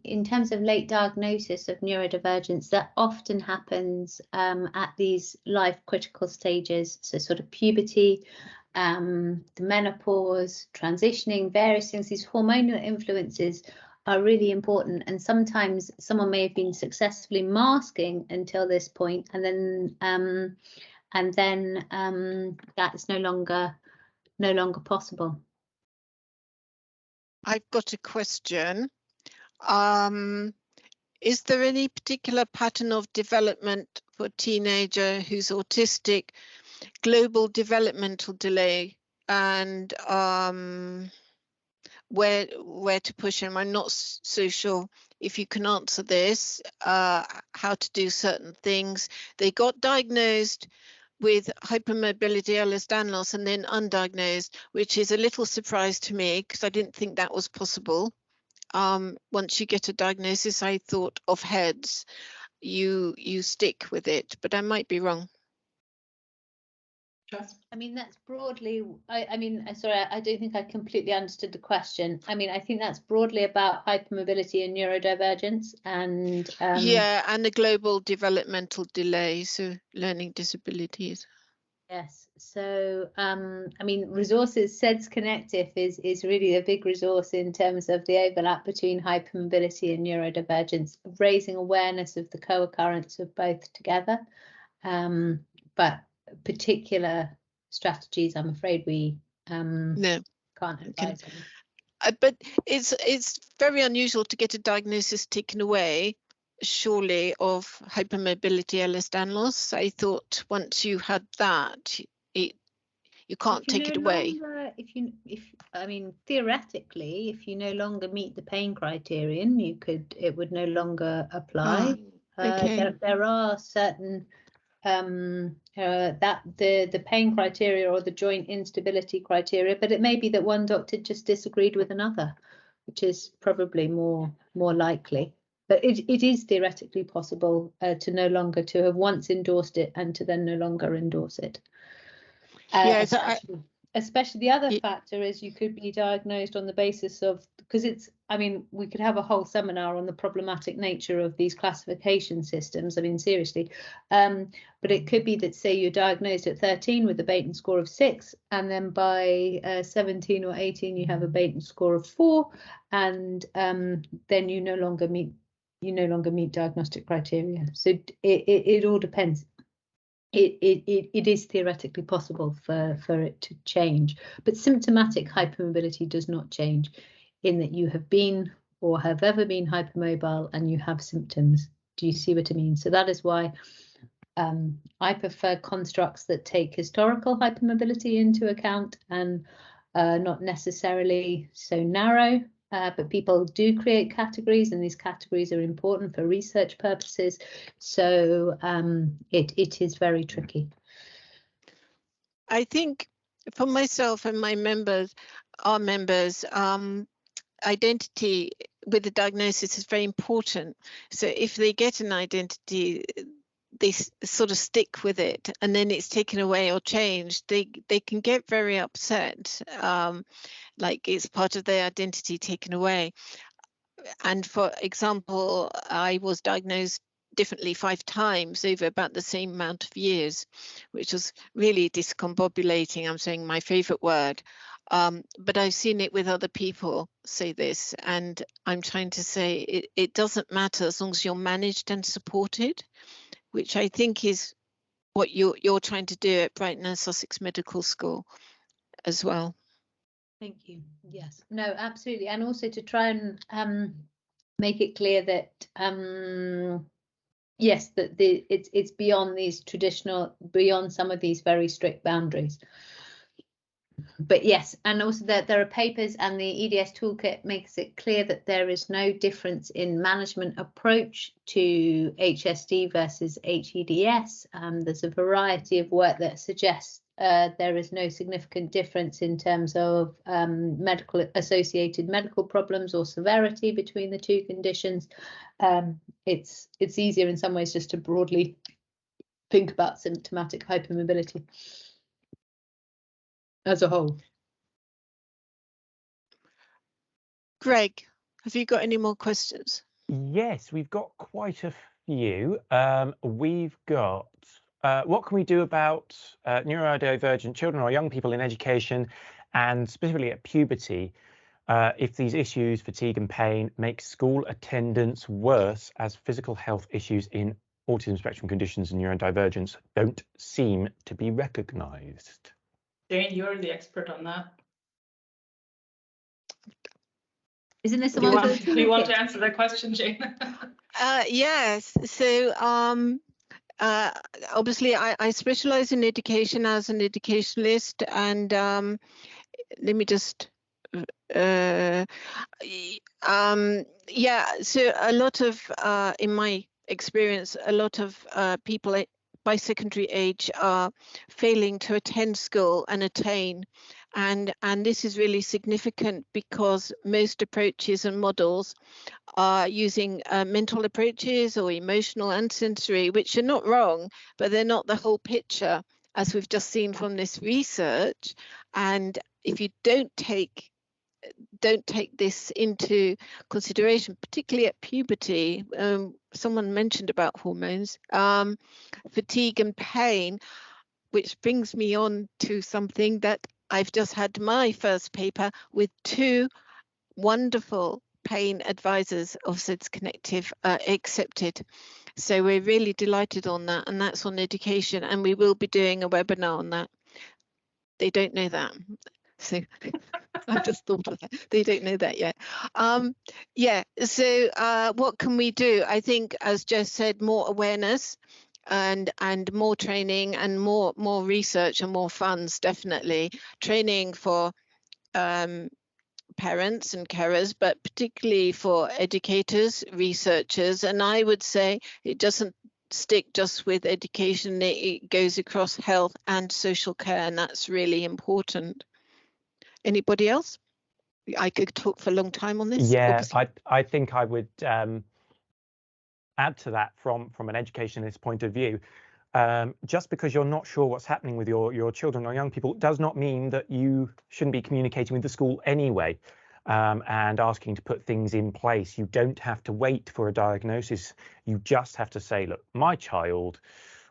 in terms of late diagnosis of neurodivergence, that often happens at these life critical stages. So sort of puberty, the menopause, transitioning, various things. These hormonal influences are really important, and sometimes someone may have been successfully masking until this point, and then that is no longer possible. I've got a question. Is there any particular pattern of development for a teenager who's autistic, global developmental delay, and where to push him? I'm not so sure if you can answer this, how to do certain things. They got diagnosed with hypermobility, Ehlers-Danlos, and then undiagnosed, which is a little surprise to me because I didn't think that was possible. Once you get a diagnosis, I thought of heads, you stick with it, but I might be wrong. I mean, that's broadly, I mean, sorry, I don't think I completely understood the question. I mean, I think that's broadly about hypermobility and neurodivergence and yeah, and the global developmental delay, so learning disabilities. yes. So I mean, resources, SEDSConnective is really a big resource in terms of the overlap between hypermobility and neurodivergence, raising awareness of the co-occurrence of both together. But particular strategies, I'm afraid we No, can't advise on. but it's very unusual to get a diagnosis taken away, surely, of hypermobility Ehlers-Danlos. I thought once you had that, you can't take it away. I mean, theoretically, if you no longer meet the pain criterion, it would no longer apply. Okay. There are certain that the pain criteria or the joint instability criteria, but it may be that one doctor just disagreed with another, which is probably more likely. But it is theoretically possible to no longer to have once endorsed it and to then no longer endorse it. Yes, especially the other factor is you could be diagnosed on the basis of, because it's, I mean, we could have a whole seminar on the problematic nature of these classification systems. I mean, seriously, but it could be that, say, you're diagnosed at 13 with a Baton score of 6, and then by 17 or 18 you have a Baton score of 4, and then you no longer meet diagnostic criteria. So it all depends. It is theoretically possible for it to change, but symptomatic hypermobility does not change, in that you have been or have ever been hypermobile and you have symptoms. Do you see what I mean? So that is why I prefer constructs that take historical hypermobility into account and not necessarily so narrow. But people do create categories, and these categories are important for research purposes. So it is very tricky. I think for myself and my members, our members, identity with the diagnosis is very important. So if they get an identity, they sort of stick with it, and then it's taken away or changed, they can get very upset, like it's part of their identity taken away. And for example, I was diagnosed differently 5 times over about the same amount of years, which was really discombobulating. I'm saying my favorite word. But I've seen it with other people say this, and I'm trying to say it doesn't matter as long as you're managed and supported, which I think is what you're trying to do at Brighton and Sussex Medical School as well. Thank you. Yes, no, absolutely. And also to try and make it clear that yes, that it's beyond these beyond some of these very strict boundaries. But yes, and also that there are papers, and the EDS toolkit makes it clear that there is no difference in management approach to HSD versus HEDS. There's a variety of work that suggests there is no significant difference in terms of associated medical problems or severity between the two conditions. It's easier in some ways just to broadly think about symptomatic hypermobility as a whole. Greg, have you got any more questions? Yes, we've got quite a few. We've got what can we do about neurodivergent children or young people in education, and specifically at puberty, if these issues, fatigue and pain, make school attendance worse, as physical health issues in autism spectrum conditions and neurodivergence don't seem to be recognised? Jane, you're the expert on that. Isn't this the Do one? you want to answer that question, Jane? Yes. So obviously I specialize in education as an educationalist, and let me just yeah, so a lot of in my experience, a lot of people by secondary age are failing to attend school and attain, and this is really significant because most approaches and models are using mental approaches or emotional and sensory, which are not wrong, but they're not the whole picture. as we've just seen from this research. And if you don't take this into consideration, particularly at puberty, someone mentioned about hormones, fatigue and pain, which brings me on to something that I've just had my first paper with 2 wonderful pain advisors of SEDSConnective accepted. So we're really delighted on that, and that's on education, and we will be doing a webinar on that. They don't know that. So I've just thought of that. They don't know that yet. Yeah, so what can we do? I think, as Jess said, more awareness and more training and more research and more funds, definitely. Training for parents and carers, but particularly for educators, researchers. And I would say it doesn't stick just with education, it goes across health and social care, and that's really important. Anybody else? I could talk for a long time on this. Yeah, obviously. I think I would add to that from an educationalist point of view. Just because you're not sure what's happening with your children or young people does not mean that you shouldn't be communicating with the school anyway, and asking to put things in place. You don't have to wait for a diagnosis. You just have to say, look, my child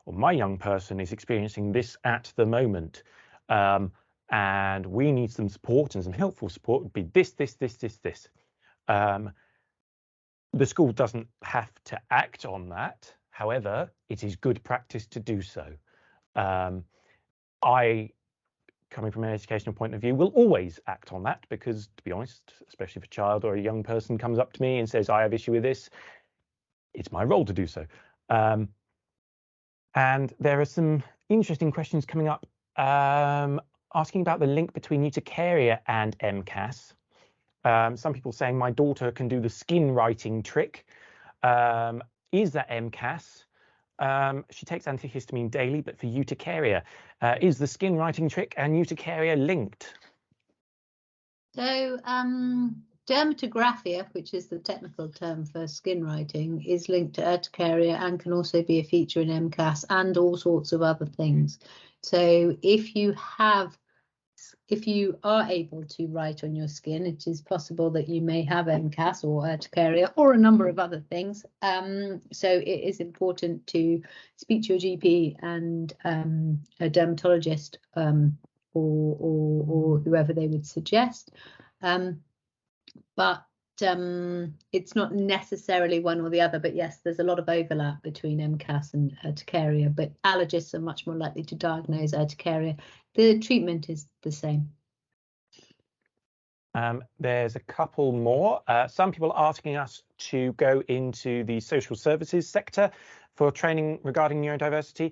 or my young person is experiencing this at the moment, and we need some support, and some helpful support would be this. The school doesn't have to act on that. However, it is good practice to do so. I, coming from an educational point of view, will always act on that because, to be honest, especially if a child or a young person comes up to me and says, I have issue with this, it's my role to do so. And there are some interesting questions coming up asking about the link between urticaria and MCAS. Some people saying my daughter can do the skin writing trick. Is that MCAS? She takes antihistamine daily, but for urticaria, is the skin writing trick and urticaria linked? So dermatographia, which is the technical term for skin writing, is linked to urticaria and can also be a feature in MCAS and all sorts of other things. So if you are able to write on your skin, it is possible that you may have MCAS or urticaria or a number of other things. So it is important to speak to your GP and a dermatologist or whoever they would suggest. But it's not necessarily one or the other, but yes, there's a lot of overlap between MCAS and urticaria, but allergists are much more likely to diagnose urticaria. The treatment is the same. There's a couple more. Some people are asking us to go into the social services sector for training regarding neurodiversity.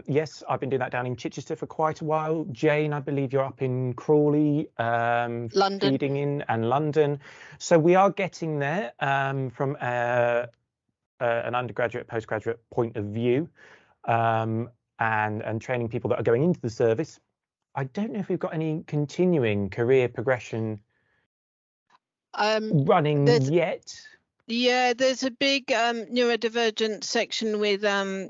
Yes, I've been doing that down in Chichester for quite a while. Jane, I believe you're up in Crawley, London. feeding in, and London. So we are getting there from an undergraduate, postgraduate point of view, and training people that are going into the service. I don't know if we've got any continuing career progression running yet. Yeah, there's a big neurodivergent section with I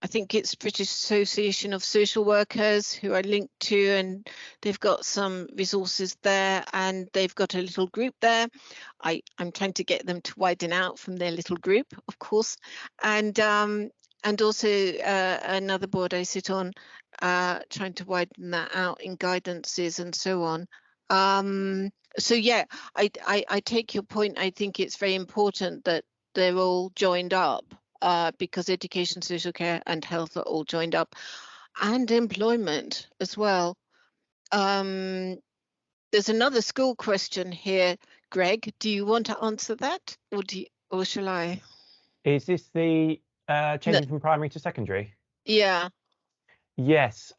think it's British Association of Social Workers who are linked to, and they've got some resources there, and they've got a little group there. I'm trying to get them to widen out from their little group, of course, and also another board I sit on, trying to widen that out in guidances and so on. So yeah, I take your point. I think it's very important that they're all joined up, because education, social care and health are all joined up, and employment as well. There's another school question here. Greg, do you want to answer that, or shall I? Is this the changing from primary to secondary? Yeah. Yes.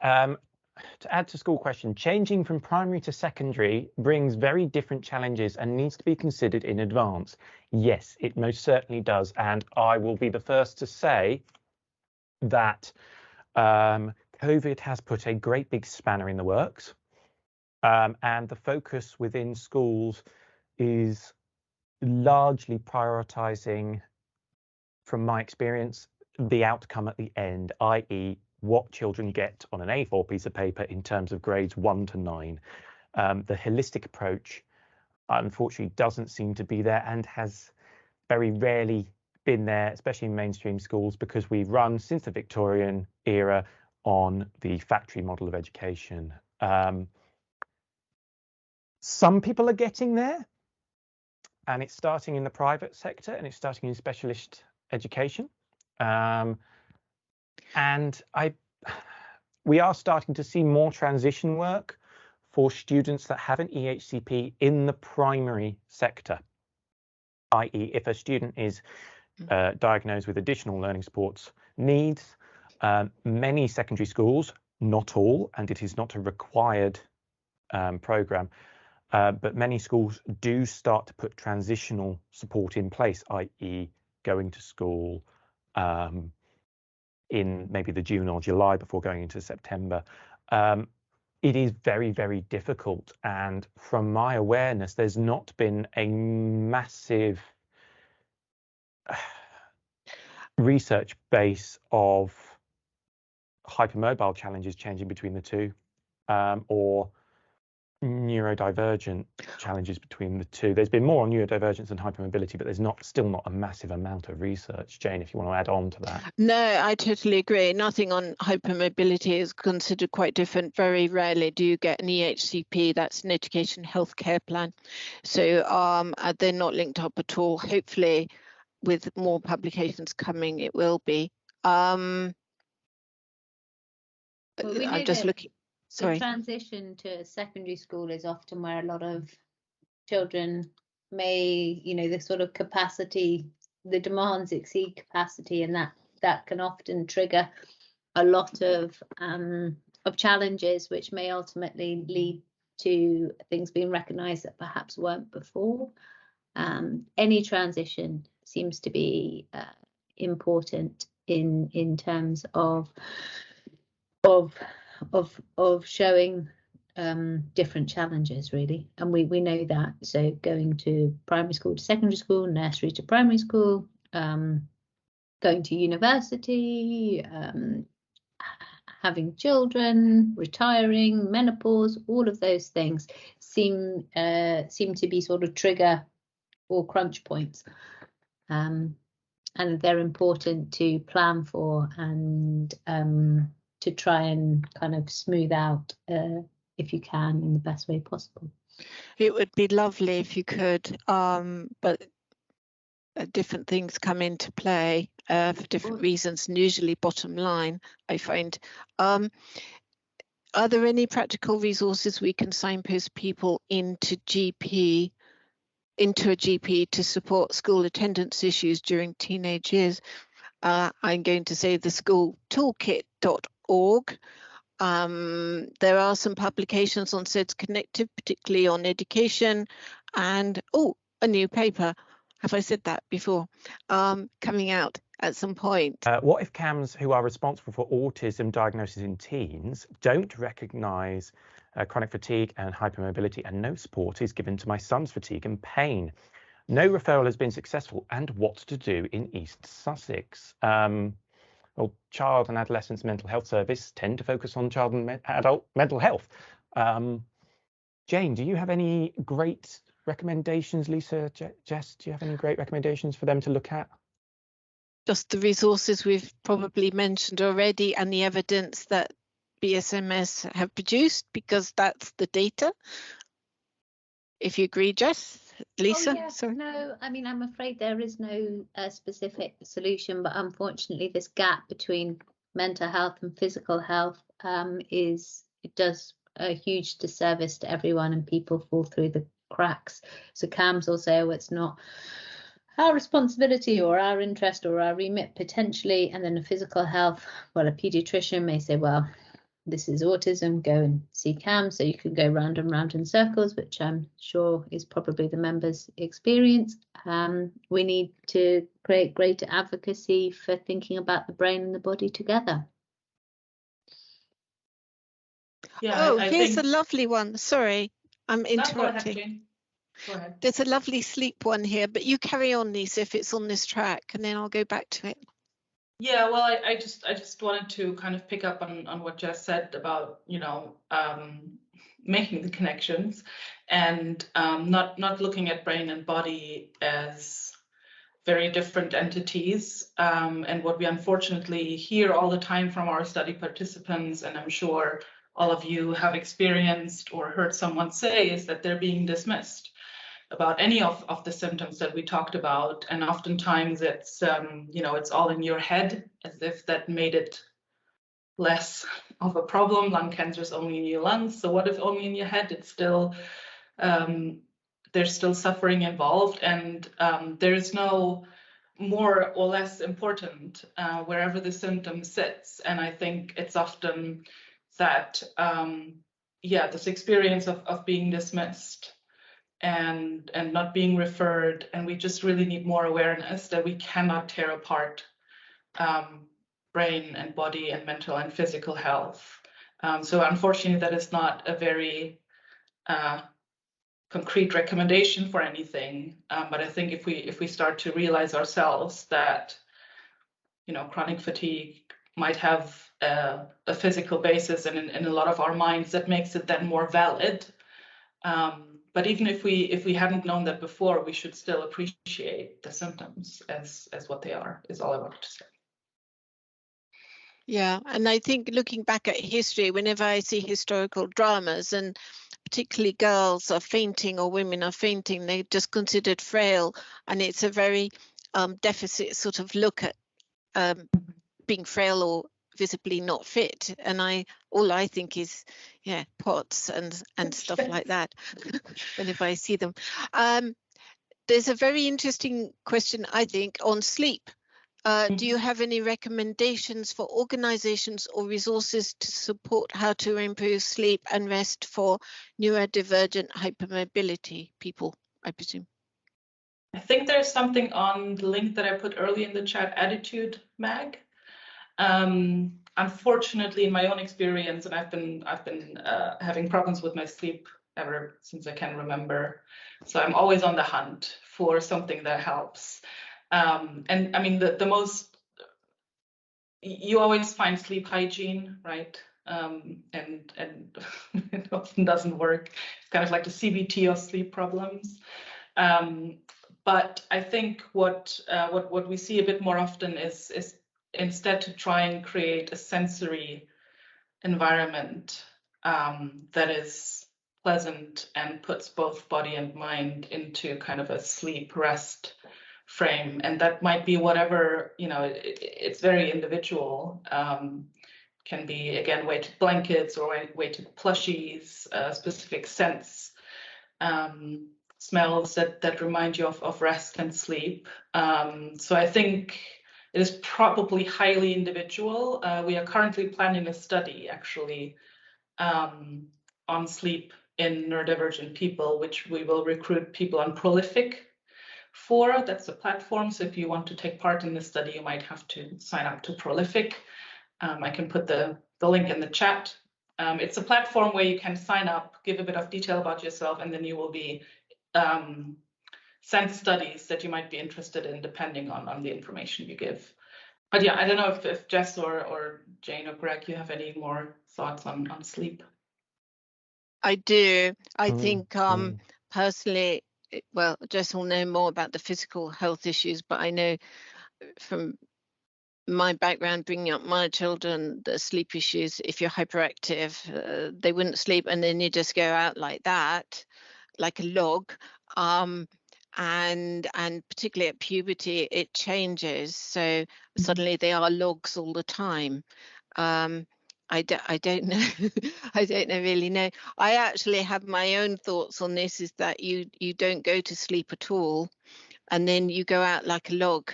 To add to school question, changing from primary to secondary brings very different challenges and needs to be considered in advance. Yes, it most certainly does. And I will be the first to say that COVID has put a great big spanner in the works. And the focus within schools is largely prioritizing, from my experience, the outcome at the end, i.e. what children get on an A4 piece of paper in terms of grades 1 to 9. The holistic approach, unfortunately, doesn't seem to be there and has very rarely been there, especially in mainstream schools, because we've run since the Victorian era on the factory model of education. Some people are getting there, and it's starting in the private sector, and it's starting in specialist education. We are starting to see more transition work for students that have an EHCP in the primary sector, i.e. if a student is diagnosed with additional learning supports needs, many secondary schools, not all, and it is not a required programme, but many schools do start to put transitional support in place, i.e. going to school in maybe the June or July before going into September. It is very, very difficult. And from my awareness, there's not been a massive research base of hypermobile challenges changing between the two, or neurodivergent challenges between the two. There's been more on neurodivergence and hypermobility, but there's still not a massive amount of research. Jane, if you want to add on to that. No, I totally agree. Nothing on hypermobility is considered quite different. Very rarely do you get an EHCP, that's an education healthcare plan. So they're not linked up at all. Hopefully, with more publications coming, it will be. I'm just looking. Sorry. The transition to secondary school is often where a lot of children may, the sort of capacity, the demands exceed capacity, and that can often trigger a lot of challenges, which may ultimately lead to things being recognised that perhaps weren't before. Any transition seems to be important in terms of showing different challenges, really, and we know that. So going to primary school to secondary school, nursery to primary school, going to university, having children, retiring, menopause, all of those things seem to be sort of trigger or crunch points, and they're important to plan for and to try and kind of smooth out if you can in the best way possible. It would be lovely if you could, but different things come into play for different reasons, and usually bottom line, I find. Are there any practical resources we can signpost people into a GP to support school attendance issues during teenage years? I'm going to say the schooltoolkit.org. There are some publications on SEDSConnective, particularly on education, and a new paper. Have I said that before? Coming out at some point. What if CAMs who are responsible for autism diagnosis in teens don't recognise chronic fatigue and hypermobility, and no support is given to my son's fatigue and pain? No referral has been successful, and what to do in East Sussex? Well, Child and Adolescents Mental Health Service tend to focus on child and adult mental health. Jane, do you have any great recommendations? Lisa, Jess, do you have any great recommendations for them to look at? Just the resources we've probably mentioned already, and the evidence that BSMS have produced, because that's the data. If you agree, Jess. Lisa? Oh, yeah. Sorry. No, I mean, I'm afraid there is no specific solution, but unfortunately this gap between mental health and physical health it does a huge disservice to everyone, and people fall through the cracks. So CAMs will say, it's not our responsibility or our interest or our remit potentially, and then the physical health, well, a paediatrician may say, well, this is autism, go and see CAM. So you can go round and round in circles, which I'm sure is probably the members' experience. We need to create greater advocacy for thinking about the brain and the body together. Yeah, here's a lovely one. Sorry, I'm interrupting. Go ahead, Jane. Go ahead. There's a lovely sleep one here, but you carry on, Lisa, if it's on this track, and then I'll go back to it. Yeah, well, I just wanted to kind of pick up on what Jess said about, making the connections and not looking at brain and body as very different entities. And what we unfortunately hear all the time from our study participants, and I'm sure all of you have experienced or heard someone say, is that they're being dismissed about any of the symptoms that we talked about. And oftentimes it's, it's all in your head, as if that made it less of a problem. Lung cancer is only in your lungs. So what if only in your head? It's still, there's still suffering involved, and there's no more or less important wherever the symptom sits. And I think it's often that, this experience of being dismissed and not being referred, and we just really need more awareness that we cannot tear apart brain and body and mental and physical health. So unfortunately, that is not a very concrete recommendation for anything, but I think if we start to realize ourselves that chronic fatigue might have a physical basis, and in a lot of our minds that makes it then more valid. But even if we hadn't known that before, we should still appreciate the symptoms as what they are, is all I wanted to say. Yeah, and I think looking back at history, whenever I see historical dramas, and particularly girls are fainting or women are fainting, they're just considered frail, and it's a very deficit sort of look at being frail or visibly not fit. And all I think is, POTS and stuff like that whenever I see them. There's a very interesting question, I think, on sleep. Do you have any recommendations for organizations or resources to support how to improve sleep and rest for neurodivergent hypermobility people, I presume? I think there's something on the link that I put early in the chat, Attitude Mag. Unfortunately, in my own experience, and I've been having problems with my sleep ever since I can remember. So I'm always on the hunt for something that helps. And I mean, the most, you always find sleep hygiene, right? And it often doesn't work. It's kind of like the CBT of sleep problems. But I think what we see a bit more often is instead to try and create a sensory environment that is pleasant and puts both body and mind into kind of a sleep rest frame. And that might be whatever, it's very individual. Can be, again, weighted blankets or weighted plushies, specific scents, smells that remind you of rest and sleep. So I think it is probably highly individual. We are currently planning a study, actually, on sleep in neurodivergent people, which we will recruit people on Prolific for. That's a platform. So if you want to take part in this study, you might have to sign up to Prolific. I can put the link in the chat. It's a platform where you can sign up, give a bit of detail about yourself, and then you will be sent studies that you might be interested in, depending on the information you give. But yeah, I don't know if Jess or Jane or Greg, you have any more thoughts on sleep. I do. I think personally, well, Jess will know more about the physical health issues, but I know from my background bringing up my children, the sleep issues, if you're hyperactive, they wouldn't sleep, and then you just go out like that, like a log. And particularly at puberty, it changes. So suddenly they are logs all the time. I don't know. I don't really know. I actually have my own thoughts on this, is that you don't go to sleep at all, and then you go out like a log.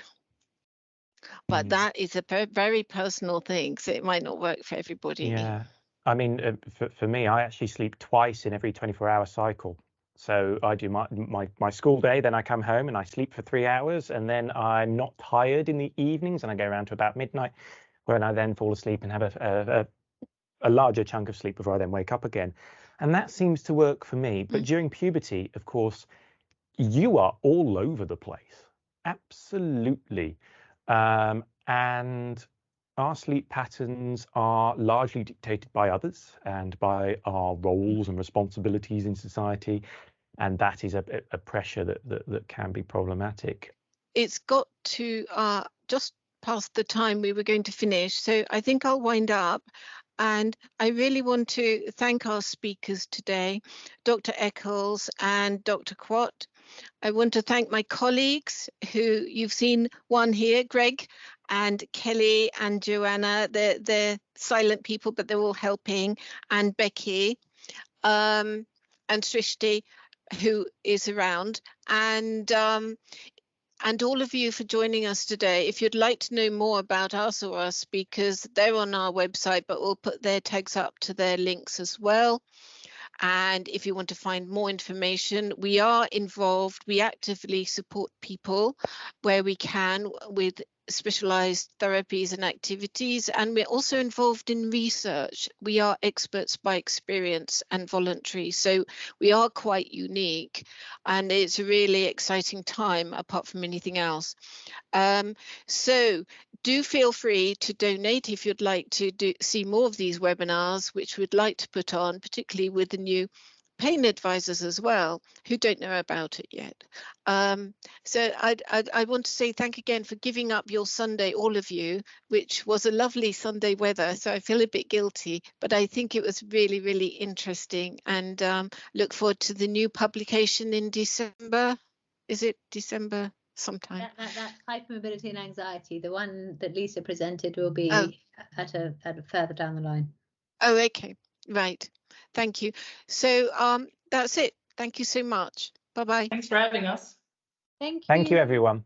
But that is a very personal thing, so it might not work for everybody. Yeah, I mean, for me, I actually sleep twice in every 24-hour cycle. So I do my school day, then I come home and I sleep for 3 hours, and then I'm not tired in the evenings, and I go around to about midnight, when I then fall asleep and have a larger chunk of sleep before I then wake up again. And that seems to work for me. But during puberty, of course, you are all over the place. Absolutely. And our sleep patterns are largely dictated by others and by our roles and responsibilities in society. And that is a pressure that can be problematic. It's got to just past the time we were going to finish. So I think I'll wind up. And I really want to thank our speakers today, Dr. Eccles and Dr. Quadt. I want to thank my colleagues who you've seen one here, Greg and Kelly and Joanna. They're silent people, but they're all helping, and Becky and Srishti, who is around, and all of you for joining us today. If you'd like to know more about us or our speakers, they're on our website, but we'll put their tags up to their links as well. And if you want to find more information, we are involved. We actively support people where we can with specialized therapies and activities. And we're also involved in research. We are experts by experience and voluntary. So we are quite unique. And it's a really exciting time apart from anything else. So do feel free to donate if you'd like to see more of these webinars, which we'd like to put on, particularly with the new pain advisors as well, who don't know about it yet. So I want to say thank you again for giving up your Sunday, all of you, which was a lovely Sunday weather. So I feel a bit guilty, but I think it was really, really interesting, and look forward to the new publication in December. Is it December? Sometime. That hypermobility and anxiety, the one that Lisa presented, will be at a further down the line. Oh, okay, right. Thank you. So that's it. Thank you so much. Bye-bye. Thanks for having us. Thank you. Thank you, everyone.